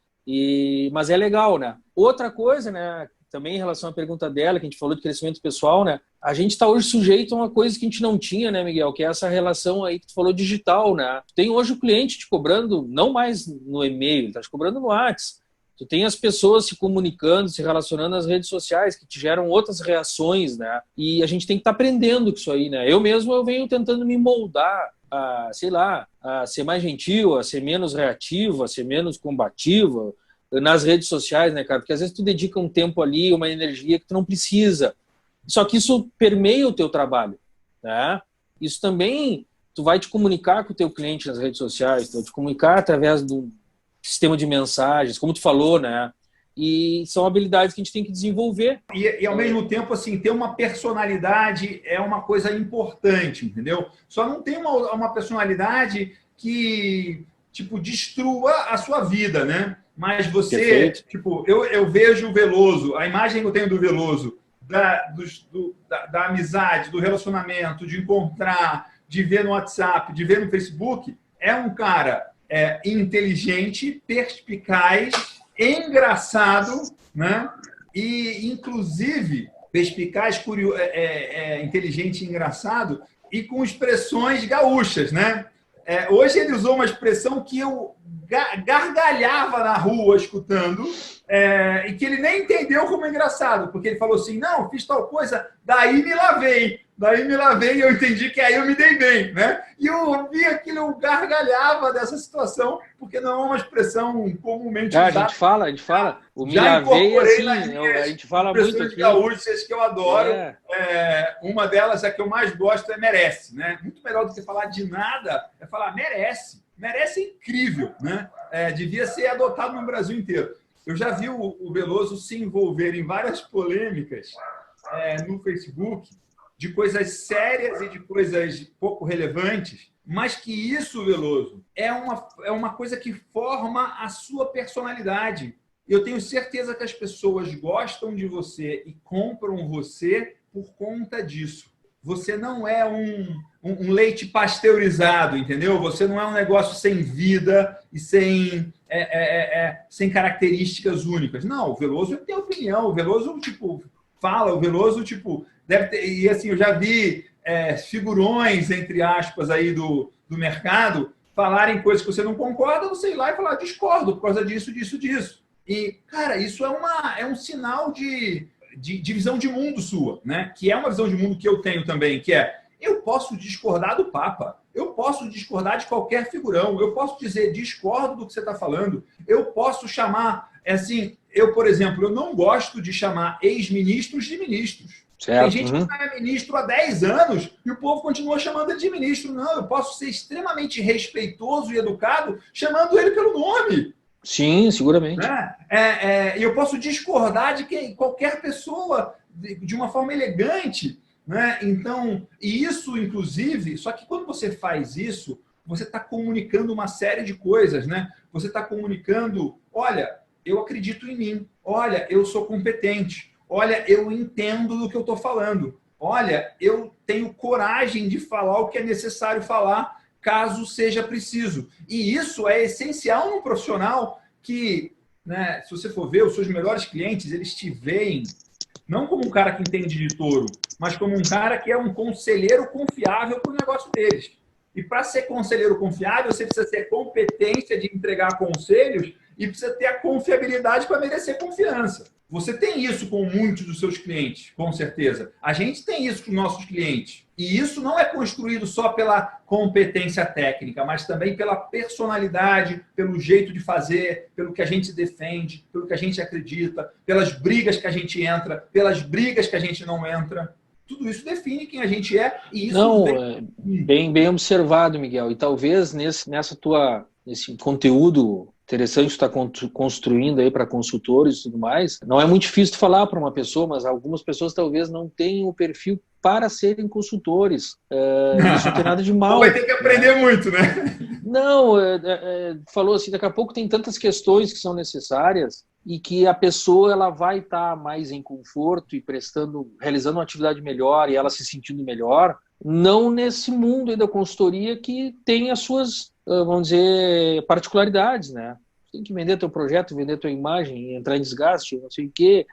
Mas é legal, né? Outra coisa, né, também em relação à pergunta dela, que a gente falou de crescimento pessoal, né? A gente está hoje sujeito a uma coisa que a gente não tinha, né, Miguel? Que é essa relação aí que tu falou digital, né? Tem hoje o cliente te cobrando, não mais no e-mail, ele tá te cobrando no WhatsApp. Tu tem as pessoas se comunicando, se relacionando nas redes sociais, que te geram outras reações, né? E a gente tem que estar aprendendo com isso aí, né? Eu venho tentando me moldar a, sei lá, a ser mais gentil, a ser menos reativo, a ser menos combativo nas redes sociais, né, cara? Porque às vezes tu dedica um tempo ali, uma energia que tu não precisa. Só que isso permeia o teu trabalho, né? Isso também, tu vai te comunicar com o teu cliente nas redes sociais, tu vai te comunicar através do sistema de mensagens, como tu falou, né? E são habilidades que a gente tem que desenvolver. E ao mesmo tempo, assim, ter uma personalidade é uma coisa importante, entendeu? Só não tem uma personalidade que, tipo, destrua a sua vida, né? Mas você, perfeito. Tipo, eu vejo o Veloso, a imagem que eu tenho do Veloso, da amizade, do relacionamento, de encontrar, de ver no WhatsApp, de ver no Facebook, é um cara inteligente, perspicaz, engraçado, né? E, inclusive, perspicaz, inteligente e engraçado, e com expressões gaúchas, né? Hoje ele usou uma expressão que eu gargalhava na rua escutando, e que ele nem entendeu como engraçado, porque ele falou assim, não, fiz tal coisa, daí me lavei e eu entendi que aí eu me dei bem, né? E eu vi aquilo, eu gargalhava dessa situação, porque não é uma expressão comumente usada. A gente fala, o me lavei assim, a gente fala muito aqui. Gaúchas que eu adoro, uma delas, a que eu mais gosto, é merece, né? Muito melhor do que falar de nada, é falar merece. Merece é incrível, né? Devia ser adotado no Brasil inteiro. Eu já vi o Veloso se envolver em várias polêmicas no Facebook, de coisas sérias e de coisas pouco relevantes, mas que isso, Veloso, é uma coisa que forma a sua personalidade. Eu tenho certeza que as pessoas gostam de você e compram você por conta disso. Você não é um leite pasteurizado, entendeu? Você não é um negócio sem vida e sem características únicas. Não, o Veloso tem opinião. O Veloso, fala. O Veloso, deve ter... E, assim, eu já vi figurões, entre aspas, aí do mercado falarem coisas que você não concorda, você ir lá e falar, discordo por causa disso, disso, disso. E, cara, isso é um sinal de visão de mundo sua, né? Que é uma visão de mundo que eu tenho também, que Eu posso discordar do Papa, eu posso discordar de qualquer figurão, eu posso dizer discordo do que você está falando, eu posso chamar, assim, por exemplo, eu não gosto de chamar ex-ministros de ministros. Certo. Tem gente que não é ministro há 10 anos e o povo continua chamando ele de ministro. Não, eu posso ser extremamente respeitoso e educado chamando ele pelo nome. Sim, seguramente. E eu posso discordar de qualquer pessoa de uma forma elegante. Né? Então, e isso, inclusive, só que quando você faz isso, você está comunicando uma série de coisas. Né? Você está comunicando, olha, eu acredito em mim. Olha, eu sou competente. Olha, eu entendo do que eu estou falando. Olha, eu tenho coragem de falar o que é necessário falar, caso seja preciso. E isso é essencial num profissional que, né, se você for ver, os seus melhores clientes, eles te veem não como um cara que entende de touro, mas como um cara que é um conselheiro confiável para o negócio deles. E para ser conselheiro confiável, você precisa ter competência de entregar conselhos e precisa ter a confiabilidade para merecer confiança. Você tem isso com muitos dos seus clientes, com certeza. A gente tem isso com os nossos clientes. E isso não é construído só pela competência técnica, mas também pela personalidade, pelo jeito de fazer, pelo que a gente defende, pelo que a gente acredita, pelas brigas que a gente entra, pelas brigas que a gente não entra. Tudo isso define quem a gente é. E isso bem observado, Miguel. E talvez nesse conteúdo interessante que está construindo aí para consultores e tudo mais, não é muito difícil falar para uma pessoa, mas algumas pessoas talvez não tenham o perfil para serem consultores. Isso não tem nada de mal. Vai ter que aprender muito, né? Não, falou assim, daqui a pouco tem tantas questões que são necessárias e que a pessoa ela vai estar mais em conforto e realizando uma atividade melhor e ela se sentindo melhor, não nesse mundo aí da consultoria que tem as suas, vamos dizer, particularidades, né? Tem que vender teu projeto, vender tua imagem, entrar em desgaste, não sei o quê.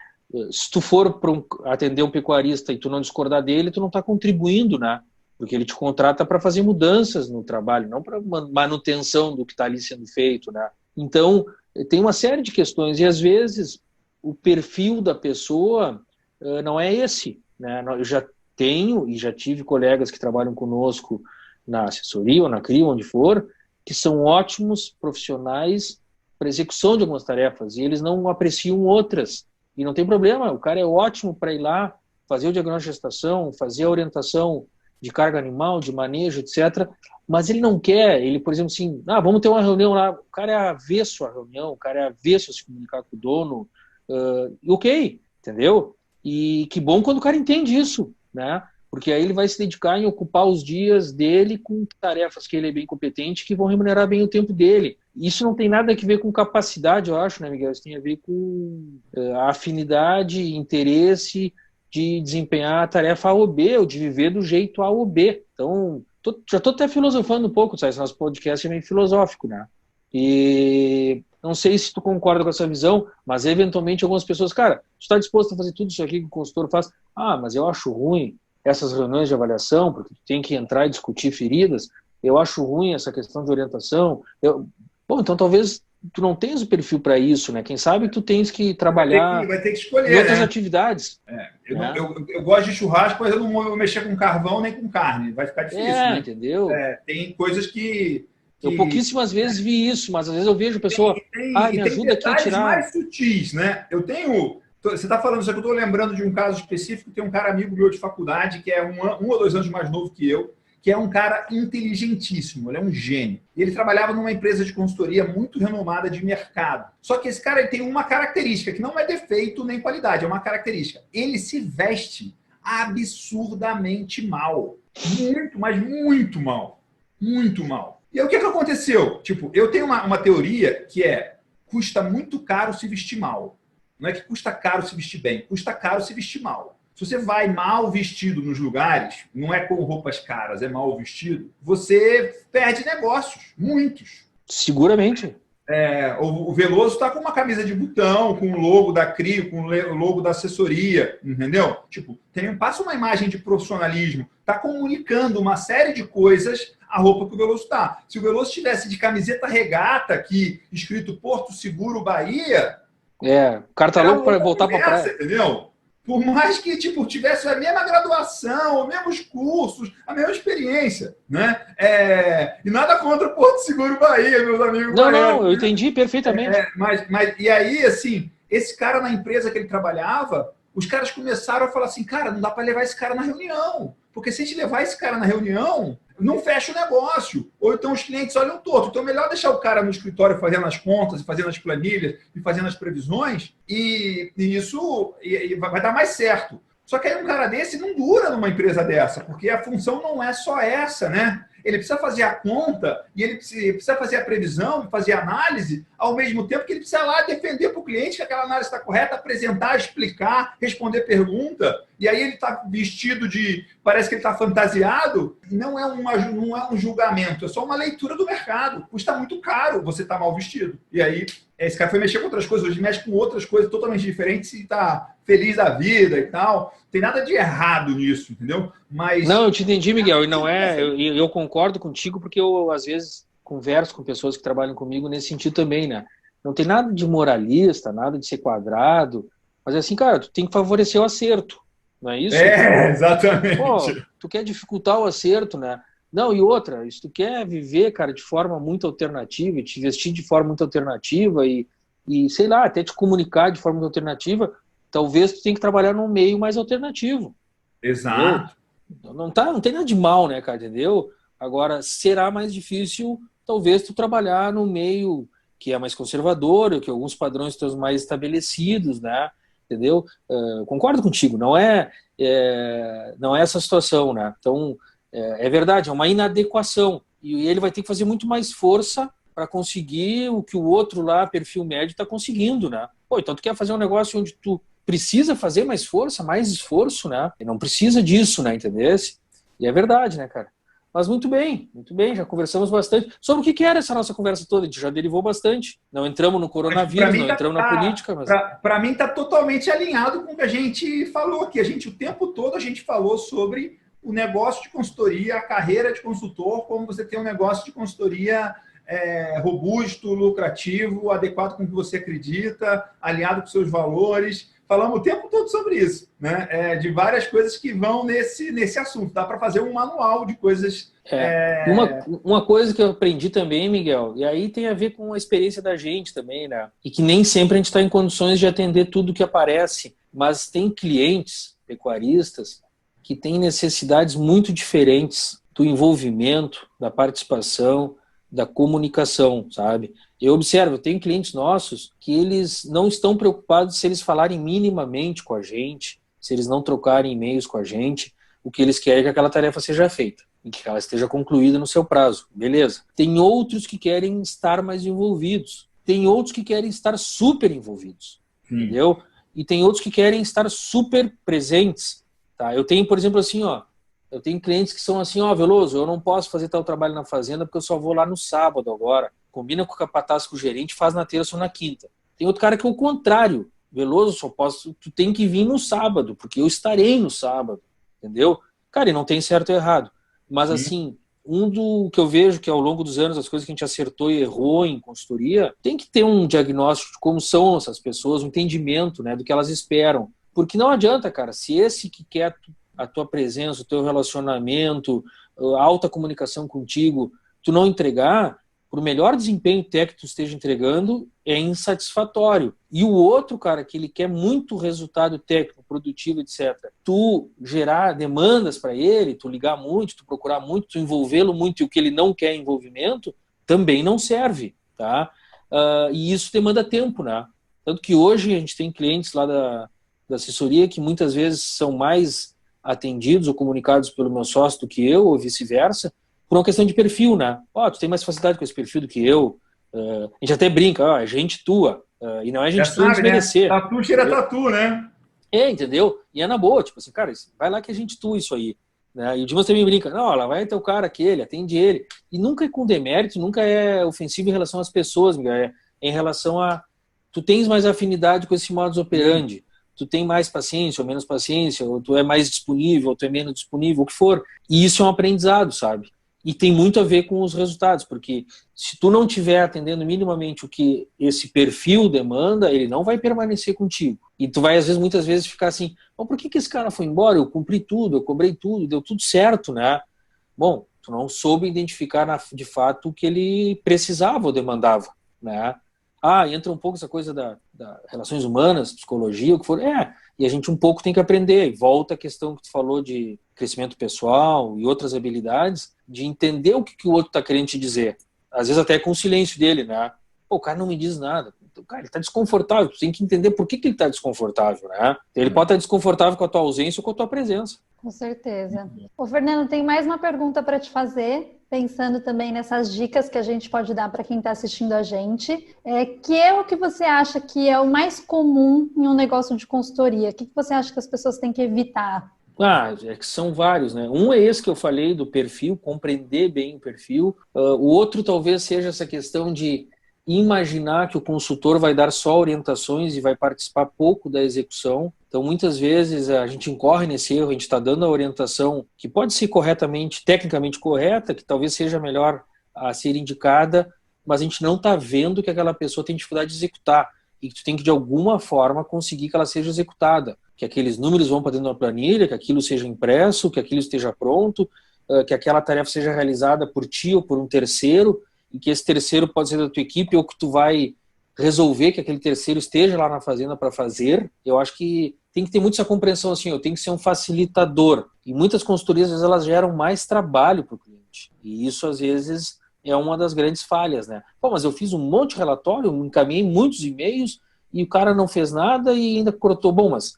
Se tu for atender um pecuarista e tu não discordar dele, tu não está contribuindo, né? Porque ele te contrata para fazer mudanças no trabalho, não para manutenção do que está ali sendo feito, né? Então, tem uma série de questões e, às vezes, o perfil da pessoa não é esse, né? Eu já tenho e já tive colegas que trabalham conosco na assessoria ou na CRI, onde for, que são ótimos profissionais para execução de algumas tarefas e eles não apreciam outras. E não tem problema, o cara é ótimo para ir lá fazer o diagnóstico de gestação, fazer a orientação de carga animal, de manejo, etc. Mas ele não quer, ele, por exemplo, assim, vamos ter uma reunião lá, o cara é avesso à reunião, o cara é avesso a se comunicar com o dono, ok, entendeu? E que bom quando o cara entende isso, né? Porque aí ele vai se dedicar em ocupar os dias dele com tarefas que ele é bem competente, que vão remunerar bem o tempo dele. Isso não tem nada a ver com capacidade, eu acho, né, Miguel? Isso tem a ver com a afinidade, interesse de desempenhar a tarefa A ou B, ou de viver do jeito A ou B. Então, já estou até filosofando um pouco, sabe? Esse nosso podcast é meio filosófico, né? E não sei se tu concorda com essa visão, mas eventualmente algumas pessoas, cara, tu está disposto a fazer tudo isso aqui que o consultor faz? Mas eu acho ruim essas reuniões de avaliação, porque tu tem que entrar e discutir feridas, eu acho ruim essa questão de orientação. Então talvez tu não tenhas o perfil para isso, né? Quem sabe tu tens que trabalhar vai ter que escolher, em outras né? atividades. Eu gosto de churrasco, mas eu não vou mexer com carvão nem com carne. Vai ficar difícil, né? Entendeu? Tem coisas que... Eu pouquíssimas vezes vi isso, mas às vezes eu vejo a pessoa... me ajuda aqui a tirar... mais sutis, né? Você está falando isso aqui, eu estou lembrando de um caso específico, tem um cara amigo meu de faculdade, que é um ou 2 anos mais novo que eu, que é um cara inteligentíssimo, ele é um gênio. E ele trabalhava numa empresa de consultoria muito renomada de mercado. Só que esse cara ele tem uma característica, que não é defeito nem qualidade, é uma característica. Ele se veste absurdamente mal. Muito, mas muito mal. Muito mal. E aí o que aconteceu? Eu tenho uma teoria que custa muito caro se vestir mal. Não é que custa caro se vestir bem, custa caro se vestir mal. Se você vai mal vestido nos lugares, não é com roupas caras, é mal vestido, você perde negócios, muitos. Seguramente. O Veloso está com uma camisa de botão, com o logo da CRI, com o logo da assessoria, entendeu? Passa uma imagem de profissionalismo, está comunicando uma série de coisas a roupa que o Veloso está. Se o Veloso estivesse de camiseta regata aqui, escrito Porto Seguro Bahia... O cara tá louco para voltar para a praia. Entendeu? Por mais que tipo, tivesse a mesma graduação, os mesmos cursos, a mesma experiência, né? E nada contra o Porto Seguro Bahia, meus amigos. Não, eu entendi perfeitamente. E aí, assim, esse cara na empresa que ele trabalhava, os caras começaram a falar assim, cara, não dá para levar esse cara na reunião, porque se a gente levar esse cara na reunião, não fecha o negócio. Ou então os clientes olham torto. Então é melhor deixar o cara no escritório fazendo as contas, fazendo as planilhas e fazendo as previsões, e isso vai dar mais certo. Só que aí um cara desse não dura numa empresa dessa, porque a função não é só essa, né? Ele precisa fazer a conta e ele precisa fazer a previsão, fazer a análise, ao mesmo tempo que ele precisa lá defender para o cliente que aquela análise está correta, apresentar, explicar, responder pergunta. E aí ele está vestido de... Parece que ele está fantasiado. Não é um julgamento, é só uma leitura do mercado. Custa muito caro você estar mal vestido. E aí esse cara foi mexer com outras coisas, hoje mexe com outras coisas totalmente diferentes e está feliz da vida e tal. Não tem nada de errado nisso, entendeu? Mas... Não, eu te entendi, Miguel, e não é... Eu concordo contigo porque eu, às vezes, converso com pessoas que trabalham comigo nesse sentido também, né? Não tem nada de moralista, nada de ser quadrado, mas assim, cara, tu tem que favorecer o acerto, não é isso? Exatamente. Pô, tu quer dificultar o acerto, né? Não, e outra, se tu quer viver, cara, de forma muito alternativa, e te vestir de forma muito alternativa e sei lá, até te comunicar de forma muito alternativa, talvez tu tenha que trabalhar num meio mais alternativo. Exato. Não tem nada de mal, né, cara, entendeu? Agora, será mais difícil, talvez, tu trabalhar num meio que é mais conservador, que alguns padrões estão mais estabelecidos, né? Entendeu? Concordo contigo, não é essa situação, né? Então, é verdade, é uma inadequação. E ele vai ter que fazer muito mais força para conseguir o que o outro lá, perfil médio, está conseguindo, né? Pô, então tu quer fazer um negócio onde tu precisa fazer mais força, mais esforço, né? E não precisa disso, né? Entendesse? E é verdade, né, cara? Mas muito bem, já conversamos bastante. Sobre o que era essa nossa conversa toda, a gente já derivou bastante. Não entramos no coronavírus, não entramos na política. Mas... Para mim está totalmente alinhado com o que a gente falou aqui. O tempo todo a gente falou sobre o negócio de consultoria, a carreira de consultor, como você tem um negócio de consultoria robusto, lucrativo, adequado com o que você acredita, alinhado com seus valores. Falamos o tempo todo sobre isso, né? De várias coisas que vão nesse assunto. Dá para fazer um manual de coisas... Uma coisa que eu aprendi também, Miguel, e aí tem a ver com a experiência da gente também, né? E que nem sempre a gente está em condições de atender tudo que aparece, mas tem clientes, pecuaristas, que têm necessidades muito diferentes do envolvimento, da participação, da comunicação, sabe? Eu observo, eu tenho clientes nossos que eles não estão preocupados se eles falarem minimamente com a gente, se eles não trocarem e-mails com a gente, o que eles querem é que aquela tarefa seja feita e que ela esteja concluída no seu prazo, beleza? Tem outros que querem estar mais envolvidos, tem outros que querem estar super envolvidos, entendeu? E tem outros que querem estar super presentes, tá? Eu tenho, por exemplo, assim, eu tenho clientes que são assim, Veloso, eu não posso fazer tal trabalho na fazenda porque eu só vou lá no sábado agora. Combina com o capataz, com o gerente, faz na terça ou na quinta. Tem outro cara que é o contrário. Veloso, tu tem que vir no sábado, porque eu estarei no sábado, entendeu? Cara, e não tem certo ou errado. Mas assim, do que eu vejo que ao longo dos anos, as coisas que a gente acertou e errou em consultoria, tem que ter um diagnóstico de como são essas pessoas, um entendimento, né, do que elas esperam. Porque não adianta, cara, se esse que quer a tua presença, o teu relacionamento, a alta comunicação contigo, tu não entregar, por melhor desempenho técnico que tu esteja entregando, é insatisfatório. E o outro, cara, que ele quer muito resultado técnico, produtivo, etc. Tu gerar demandas para ele, tu ligar muito, tu procurar muito, tu envolvê-lo muito e o que ele não quer envolvimento, também não serve, tá? E isso demanda tempo, né? Tanto que hoje a gente tem clientes lá da assessoria que muitas vezes são mais atendidos ou comunicados pelo meu sócio do que eu, ou vice-versa, por uma questão de perfil, né? Tu tem mais facilidade com esse perfil do que eu. A gente até brinca, é gente tua. E não é gente tua desmerecer. Né? Tatu cheira tatu, né? Entendeu? E é na boa, tipo assim, cara, vai lá que é gente tua isso aí. Né? E o Dimas também brinca, não, lá vai ter o cara aquele, atende ele. E nunca é com demérito, nunca é ofensivo em relação às pessoas, é em relação a... Tu tens mais afinidade com esse modus operandi. Tu tem mais paciência ou menos paciência, ou tu é mais disponível, ou tu é menos disponível, o que for. E isso é um aprendizado, sabe? E tem muito a ver com os resultados, porque se tu não estiver atendendo minimamente o que esse perfil demanda, ele não vai permanecer contigo. E tu vai, muitas vezes, ficar assim, por que esse cara foi embora? Eu cumpri tudo, eu cobrei tudo, deu tudo certo, né? Bom, tu não soube identificar de fato o que ele precisava ou demandava, né? Entra um pouco essa coisa da relações humanas, psicologia, o que for. E a gente um pouco tem que aprender. E volta a questão que tu falou de crescimento pessoal e outras habilidades, de entender o que o outro está querendo te dizer. Às vezes até com o silêncio dele, né? O cara não me diz nada. Cara, ele está desconfortável. Tu tem que entender por que ele está desconfortável, né? Ele pode estar desconfortável com a tua ausência ou com a tua presença. Com certeza. Ô, Fernando, tem mais uma pergunta para te fazer, pensando também nessas dicas que a gente pode dar para quem está assistindo a gente. Que erro que você acha que é o mais comum em um negócio de consultoria? O que você acha que as pessoas têm que evitar? É que são vários, né? Um é esse que eu falei do perfil, compreender bem o perfil. O outro talvez seja essa questão de imaginar que o consultor vai dar só orientações e vai participar pouco da execução. Então, muitas vezes, a gente incorre nesse erro, a gente está dando a orientação que pode ser corretamente, tecnicamente correta, que talvez seja melhor a ser indicada, mas a gente não está vendo que aquela pessoa tem dificuldade de executar e que tu tem que, de alguma forma, conseguir que ela seja executada, que aqueles números vão para dentro da planilha, que aquilo seja impresso, que aquilo esteja pronto, que aquela tarefa seja realizada por ti ou por um terceiro, e que esse terceiro pode ser da tua equipe ou que tu vai resolver que aquele terceiro esteja lá na fazenda para fazer. Eu acho que tem que ter muito essa compreensão assim, eu tenho que ser um facilitador. E muitas consultorias, às vezes, elas geram mais trabalho para o cliente. E isso, às vezes, é uma das grandes falhas, né? Mas eu fiz um monte de relatório, encaminhei muitos e-mails e o cara não fez nada e ainda cortou. Mas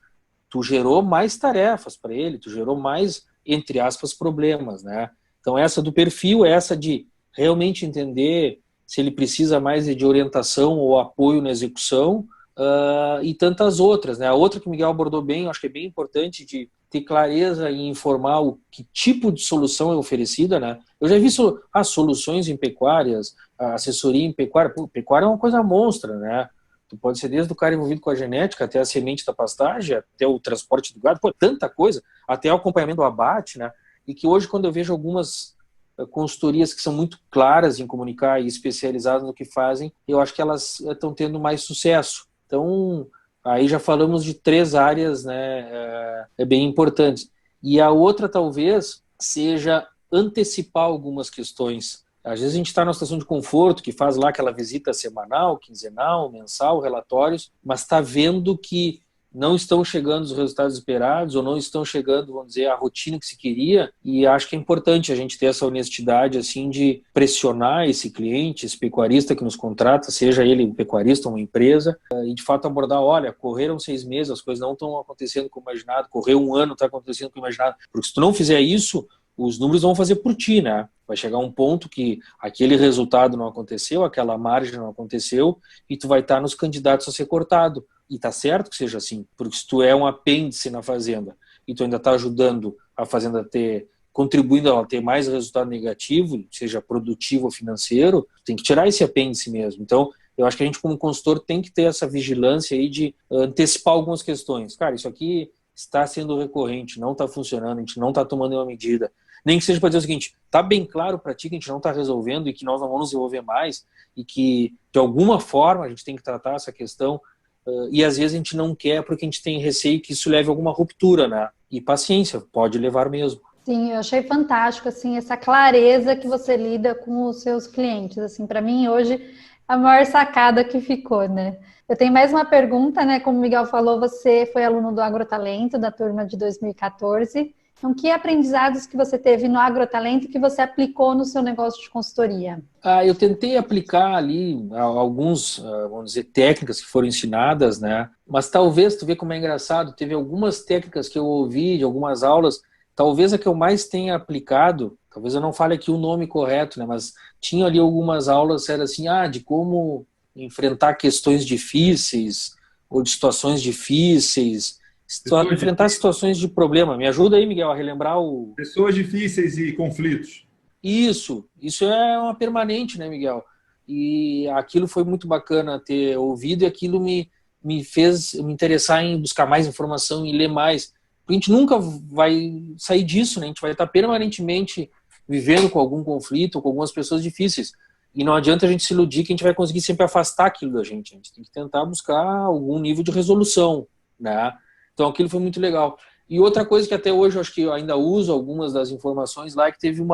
tu gerou mais tarefas para ele, tu gerou mais, entre aspas, problemas, né? Então, essa do perfil, essa de realmente entender se ele precisa mais de orientação ou apoio na execução, e tantas outras, né? A outra que o Miguel abordou bem, eu acho que é bem importante de ter clareza em informar o que tipo de solução é oferecida, né? Eu já vi soluções em pecuárias, assessoria em pecuária. Pecuária é uma coisa monstra, né? Tu pode ser desde o cara envolvido com a genética, até a semente da pastagem, até o transporte do gado, tanta coisa, até o acompanhamento do abate, né? E que hoje, quando eu vejo algumas consultorias que são muito claras em comunicar e especializadas no que fazem, eu acho que elas estão tendo mais sucesso. Então, aí já falamos de 3 áreas, né, bem importantes. E a outra, talvez, seja antecipar algumas questões. Às vezes a gente está numa situação de conforto, que faz lá aquela visita semanal, quinzenal, mensal, relatórios, mas está vendo que não estão chegando os resultados esperados ou não estão chegando, vamos dizer, a rotina que se queria, e acho que é importante a gente ter essa honestidade assim de pressionar esse cliente, esse pecuarista que nos contrata, seja ele um pecuarista ou uma empresa, e de fato abordar, olha, correram 6 meses, as coisas não estão acontecendo como imaginado, correu 1 ano, está acontecendo como imaginado, porque se tu não fizer isso, os números vão fazer por ti, né? Vai chegar um ponto que aquele resultado não aconteceu, aquela margem não aconteceu, e tu vai estar nos candidatos a ser cortado. E tá certo que seja assim, porque se tu é um apêndice na fazenda e tu ainda está ajudando a fazenda contribuindo a ela ter mais resultado negativo, seja produtivo ou financeiro, tem que tirar esse apêndice mesmo. Então, eu acho que a gente como consultor tem que ter essa vigilância aí de antecipar algumas questões. Cara, isso aqui está sendo recorrente, não está funcionando, a gente não está tomando uma medida. Nem que seja para dizer o seguinte, tá bem claro para ti que a gente não está resolvendo e que nós não vamos desenvolver mais e que, de alguma forma, a gente tem que tratar essa questão. E às vezes a gente não quer porque a gente tem receio que isso leve a alguma ruptura, né? E paciência, pode levar mesmo. Sim, eu achei fantástico, assim, essa clareza que você lida com os seus clientes. Assim, para mim, hoje, a maior sacada que ficou, né? Eu tenho mais uma pergunta, né? Como o Miguel falou, você foi aluno do Agrotalento, da turma de 2014. Então, que aprendizados que você teve no Agrotalento que você aplicou no seu negócio de consultoria? Eu tentei aplicar ali alguns, vamos dizer, técnicas que foram ensinadas, né? Mas talvez, tu vê como é engraçado, teve algumas técnicas que eu ouvi de algumas aulas, talvez a que eu mais tenha aplicado, talvez eu não fale aqui o nome correto, né? Mas tinha ali algumas aulas, era assim, de como enfrentar questões difíceis ou de situações difíceis, enfrentar situações de problema. Me ajuda aí, Miguel, a relembrar o... Pessoas difíceis e conflitos. Isso é uma permanente, né, Miguel? E aquilo foi muito bacana ter ouvido e aquilo me fez me interessar em buscar mais informação e ler mais. Porque a gente nunca vai sair disso, né? A gente vai estar permanentemente vivendo com algum conflito, com algumas pessoas difíceis. E não adianta a gente se iludir que a gente vai conseguir sempre afastar aquilo da gente. A gente tem que tentar buscar algum nível de resolução, né? Então aquilo foi muito legal. E outra coisa que até hoje eu acho que eu ainda uso algumas das informações lá, é que teve um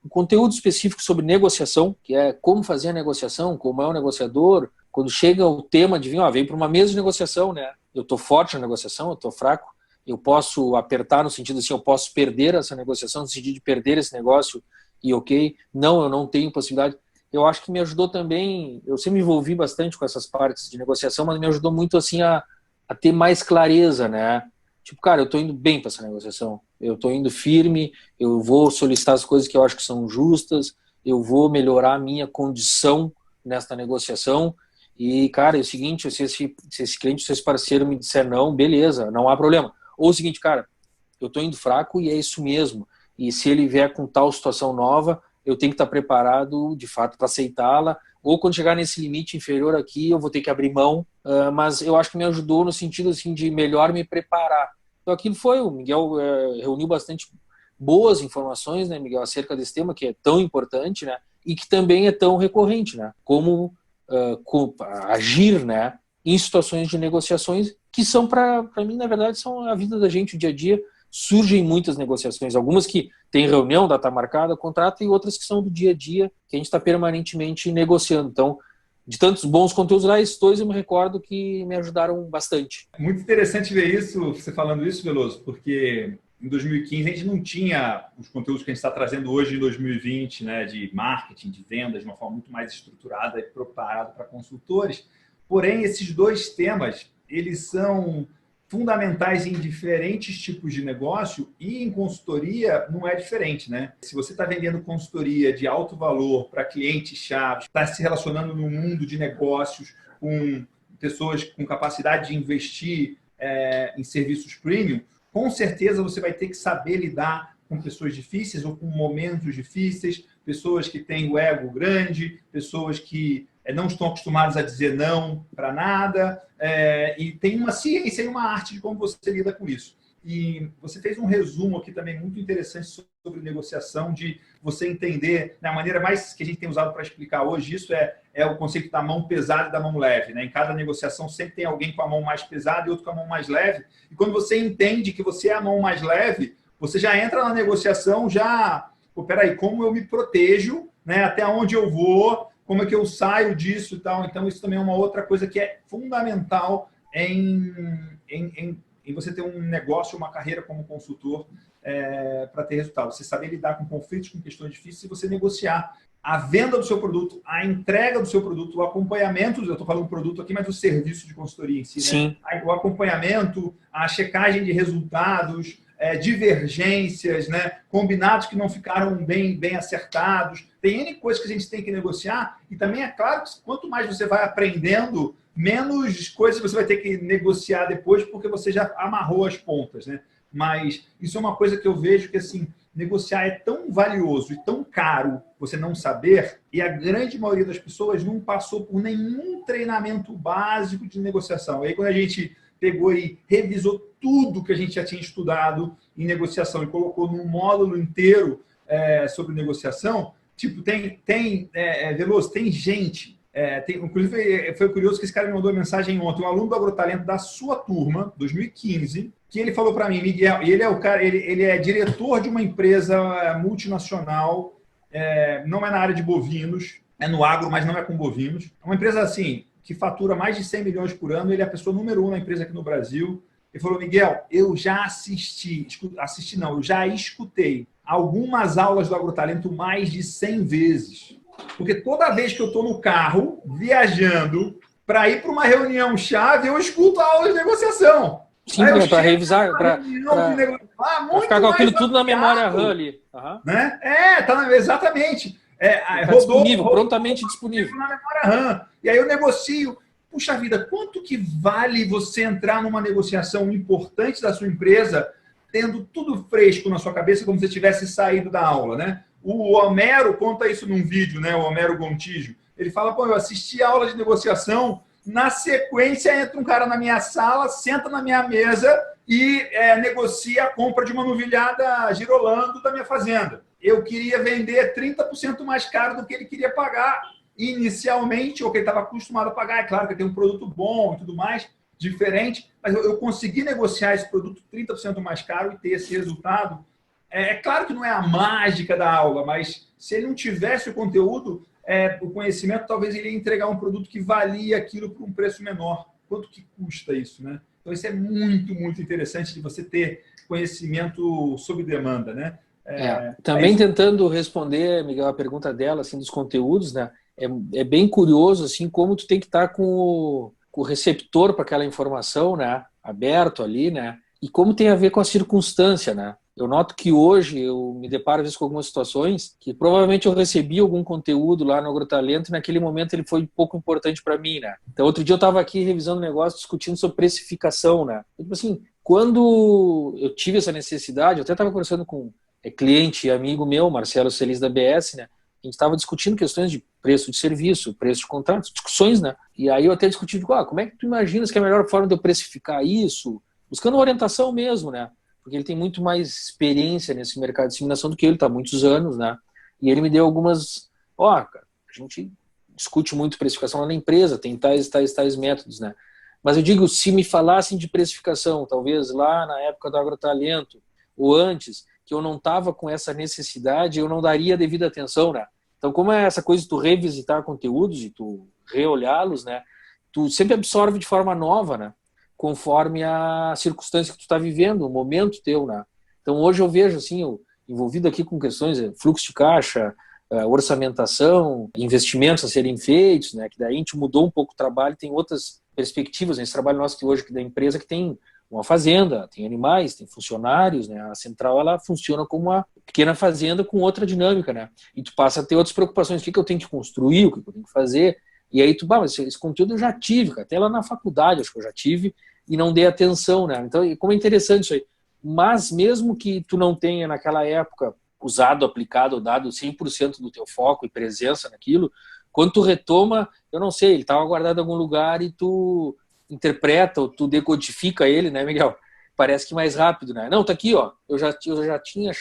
conteúdo específico sobre negociação, que é como fazer a negociação, como é o negociador. Quando chega o tema de vir, vem para uma mesa de negociação, né? Eu estou forte na negociação, eu estou fraco, eu posso apertar no sentido assim, eu posso perder essa negociação, no sentido de perder esse negócio, e ok, não, eu não tenho possibilidade. Eu acho que me ajudou também, eu sempre me envolvi bastante com essas partes de negociação, mas me ajudou muito assim a ter mais clareza, né? Tipo, cara, eu estou indo bem para essa negociação, eu estou indo firme, eu vou solicitar as coisas que eu acho que são justas, eu vou melhorar a minha condição nesta negociação. E, cara, é o seguinte, se esse cliente, se esse parceiro me disser não, beleza, não há problema. Ou o seguinte, cara, eu estou indo fraco e é isso mesmo. E se ele vier com tal situação nova, eu tenho que estar preparado, de fato, para aceitá-la. Ou quando chegar nesse limite inferior aqui, eu vou ter que abrir mão. Mas eu acho que me ajudou no sentido assim, de melhor me preparar. Então aquilo foi, o Miguel reuniu bastante boas informações, né, Miguel, acerca desse tema que é tão importante, né, e que também é tão recorrente, né, como agir, né, em situações de negociações que são, para mim, na verdade, são a vida da gente, o dia a dia. Surgem muitas negociações, algumas que tem reunião, data marcada, contrato, e outras que são do dia a dia, que a gente está permanentemente negociando. Então, de tantos bons conteúdos lá, esses dois eu me recordo que me ajudaram bastante. Muito interessante ver isso, você falando isso, Veloso, porque em 2015 a gente não tinha os conteúdos que a gente está trazendo hoje em 2020, né, de marketing, de vendas, de uma forma muito mais estruturada e preparada para consultores. Porém, esses dois temas, eles são fundamentais em diferentes tipos de negócio, e em consultoria não é diferente, né? Se você está vendendo consultoria de alto valor para clientes-chave, está se relacionando no mundo de negócios com pessoas com capacidade de investir em serviços premium, com certeza você vai ter que saber lidar com pessoas difíceis ou com momentos difíceis, pessoas que têm o ego grande, pessoas que não estão acostumados a dizer não para nada, e tem uma ciência e uma arte de como você lida com isso. E você fez um resumo aqui também muito interessante sobre negociação, de você entender, né, a maneira mais que a gente tem usado para explicar hoje isso é o conceito da mão pesada e da mão leve, né? Em cada negociação sempre tem alguém com a mão mais pesada e outro com a mão mais leve, e quando você entende que você é a mão mais leve, você já entra na negociação, peraí, como eu me protejo, né? Até onde eu vou, como é que eu saio disso e tal. Então, isso também é uma outra coisa que é fundamental em você ter um negócio, uma carreira como consultor para ter resultado. Você saber lidar com conflitos, com questões difíceis, e você negociar a venda do seu produto, a entrega do seu produto, o acompanhamento, eu estou falando produto aqui, mas do serviço de consultoria em si, Sim. Né? O acompanhamento, a checagem de resultados, divergências, né? Combinados que não ficaram bem acertados. Tem N coisas que a gente tem que negociar, e também é claro que quanto mais você vai aprendendo, menos coisas você vai ter que negociar depois, porque você já amarrou as pontas, né? Mas isso é uma coisa que eu vejo que, assim, negociar é tão valioso e tão caro você não saber, e a grande maioria das pessoas não passou por nenhum treinamento básico de negociação. Aí, quando a gente pegou e revisou tudo que a gente já tinha estudado em negociação e colocou num módulo inteiro sobre negociação, tipo, Veloso, tem gente... inclusive, foi curioso que esse cara me mandou uma mensagem ontem, um aluno do Agrotalento da sua turma, 2015, que ele falou para mim, Miguel, e ele é o cara, ele é diretor de uma empresa multinacional, não é na área de bovinos, é no agro, mas não é com bovinos. É uma empresa, assim, que fatura mais de 100 milhões por ano, ele é a pessoa número 1 na empresa aqui no Brasil. Ele falou, Miguel, eu já eu já escutei algumas aulas do Agrotalento mais de 100 vezes. Porque toda vez que eu estou no carro, viajando, para ir para uma reunião-chave, eu escuto a aula de negociação. Sim, para revisar, para ficar com aquilo tudo na memória RAM ali. Uhum. Né? Exatamente. Disponível, prontamente disponível. Na memória RAM. E aí eu negocio. Puxa vida, quanto que vale você entrar numa negociação importante da sua empresa, tendo tudo fresco na sua cabeça, como se você tivesse saído da aula, né? O Homero conta isso num vídeo, né? O Homero Gontijo. Ele fala, eu assisti a aula de negociação, na sequência entra um cara na minha sala, senta na minha mesa e negocia a compra de uma novilhada girolando da minha fazenda. eu queria vender 30% mais caro do que ele queria pagar inicialmente, ou que ele estava acostumado a pagar. É claro que tem um produto bom e tudo mais, diferente, mas eu consegui negociar esse produto 30% mais caro e ter esse resultado. É claro que não é a mágica da aula, mas se ele não tivesse o conteúdo, o conhecimento, talvez ele ia entregar um produto que valia aquilo por um preço menor. Quanto que custa isso, né? Então, isso é muito, muito interessante de você ter conhecimento sob demanda, né? Também tentando responder, Miguel, a pergunta dela, assim, dos conteúdos, né? É bem curioso, assim, como tu tem que estar com o receptor para aquela informação, né? Aberto ali, né? E como tem a ver com a circunstância, né? Eu noto que hoje eu me deparo às vezes com algumas situações que provavelmente eu recebi algum conteúdo lá no Agrotalento e naquele momento ele foi pouco importante para mim, né? Então, outro dia eu estava aqui revisando um negócio, discutindo sobre precificação, né? Tipo assim, quando eu tive essa necessidade, eu até estava conversando com cliente e amigo meu, Marcelo Celis da BS, né? A gente estava discutindo questões de preço de serviço, preço de contrato, discussões, né? E aí eu até discuti, como é que tu imaginas que é a melhor forma de eu precificar isso? Buscando orientação mesmo, né? Porque ele tem muito mais experiência nesse mercado de disseminação do que ele, está há muitos anos, né? E ele me deu algumas... cara, a gente discute muito precificação lá na empresa, tem tais métodos, né? Mas eu digo, se me falassem de precificação, talvez lá na época do Agrotalento, ou antes, que eu não estava com essa necessidade, eu não daria devida atenção, né? Então, como é essa coisa de tu revisitar conteúdos e tu reolhá-los, né? Tu sempre absorve de forma nova, né? Conforme a circunstância que tu está vivendo, o momento teu, né? Então, hoje eu vejo, assim, eu envolvido aqui com questões de fluxo de caixa, orçamentação, investimentos a serem feitos, né? Que daí a gente mudou um pouco o trabalho, tem outras perspectivas, né? Esse trabalho nosso que hoje aqui da empresa que tem uma fazenda, tem animais, tem funcionários, né? A central, ela funciona como uma pequena fazenda com outra dinâmica, né? E tu passa a ter outras preocupações, o que eu tenho que construir, o que eu tenho que fazer, e aí tu, mas esse conteúdo eu já tive, cara, até lá na faculdade acho que eu já tive, e não dei atenção, né? Então, como é interessante isso aí. Mas mesmo que tu não tenha naquela época usado, aplicado, dado 100% do teu foco e presença naquilo, quando tu retoma, eu não sei, ele estava guardado em algum lugar e tu interpreta ou tu decodifica ele, né, Miguel? Parece que mais rápido, né? Não, tá aqui, ó, eu já tinha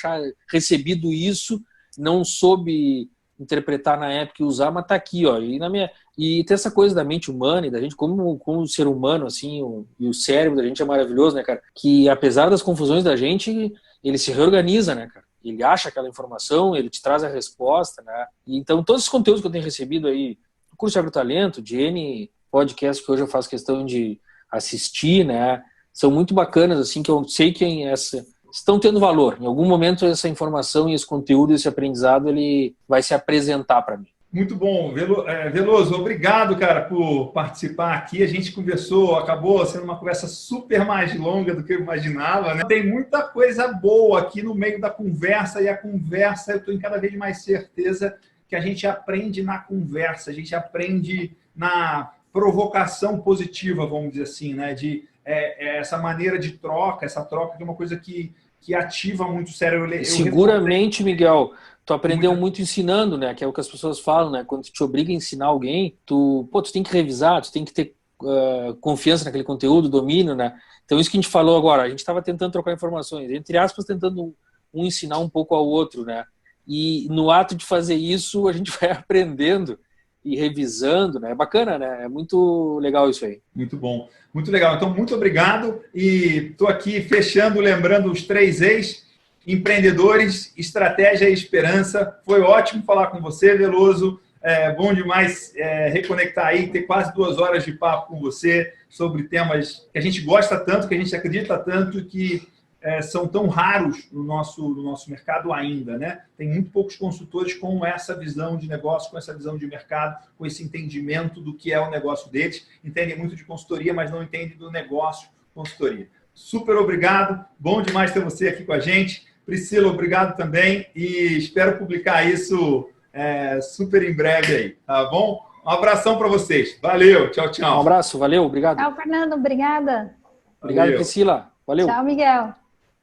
recebido isso, não soube interpretar na época e usar, mas tá aqui, ó. E tem essa coisa da mente humana e da gente, como o ser humano, assim, e o cérebro da gente é maravilhoso, né, cara? Que apesar das confusões da gente, ele se reorganiza, né, cara? Ele acha aquela informação, ele te traz a resposta, né? E então, todos os conteúdos que eu tenho recebido aí, do curso de Agrotalento, de N podcast que hoje eu faço questão de assistir, né? São muito bacanas, assim, que eu sei que estão tendo valor. Em algum momento essa informação e esse conteúdo, esse aprendizado, ele vai se apresentar para mim. Muito bom. Veloso, obrigado, cara, por participar aqui. A gente conversou, acabou sendo uma conversa super mais longa do que eu imaginava, né? Tem muita coisa boa aqui no meio da conversa, e a conversa, eu tenho cada vez mais certeza que a gente aprende na conversa, a gente aprende na provocação positiva, vamos dizer assim, né? Essa maneira de troca, essa troca que é uma coisa que ativa muito o cérebro. Seguramente, Miguel, tu aprendeu muito ensinando, né? Que é o que as pessoas falam, né? Quando tu te obriga a ensinar alguém, tu tem que revisar, tu tem que ter confiança naquele conteúdo, domínio, né? Então, isso que a gente falou agora, a gente estava tentando trocar informações, entre aspas, tentando um ensinar um pouco ao outro, né? E no ato de fazer isso, a gente vai aprendendo e revisando, né? É bacana, né? É muito legal isso aí. Muito bom. Muito legal. Então, muito obrigado. E estou aqui fechando, lembrando os 3 E's: empreendedores, estratégia e esperança. Foi ótimo falar com você, Veloso. Bom demais reconectar aí, ter quase 2 horas de papo com você sobre temas que a gente gosta tanto, que a gente acredita tanto, que são tão raros no nosso mercado ainda, né? Tem muito poucos consultores com essa visão de negócio, com essa visão de mercado, com esse entendimento do que é o negócio deles. Entendem muito de consultoria, mas não entendem do negócio consultoria. Super obrigado, bom demais ter você aqui com a gente. Priscila, obrigado também, e espero publicar isso super em breve aí, tá bom? Um abração para vocês. Valeu, tchau, tchau. Um abraço, valeu, obrigado. Tchau, Fernando, obrigada. Obrigado, Priscila. Valeu. Tchau, Miguel.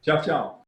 Tchau, tchau.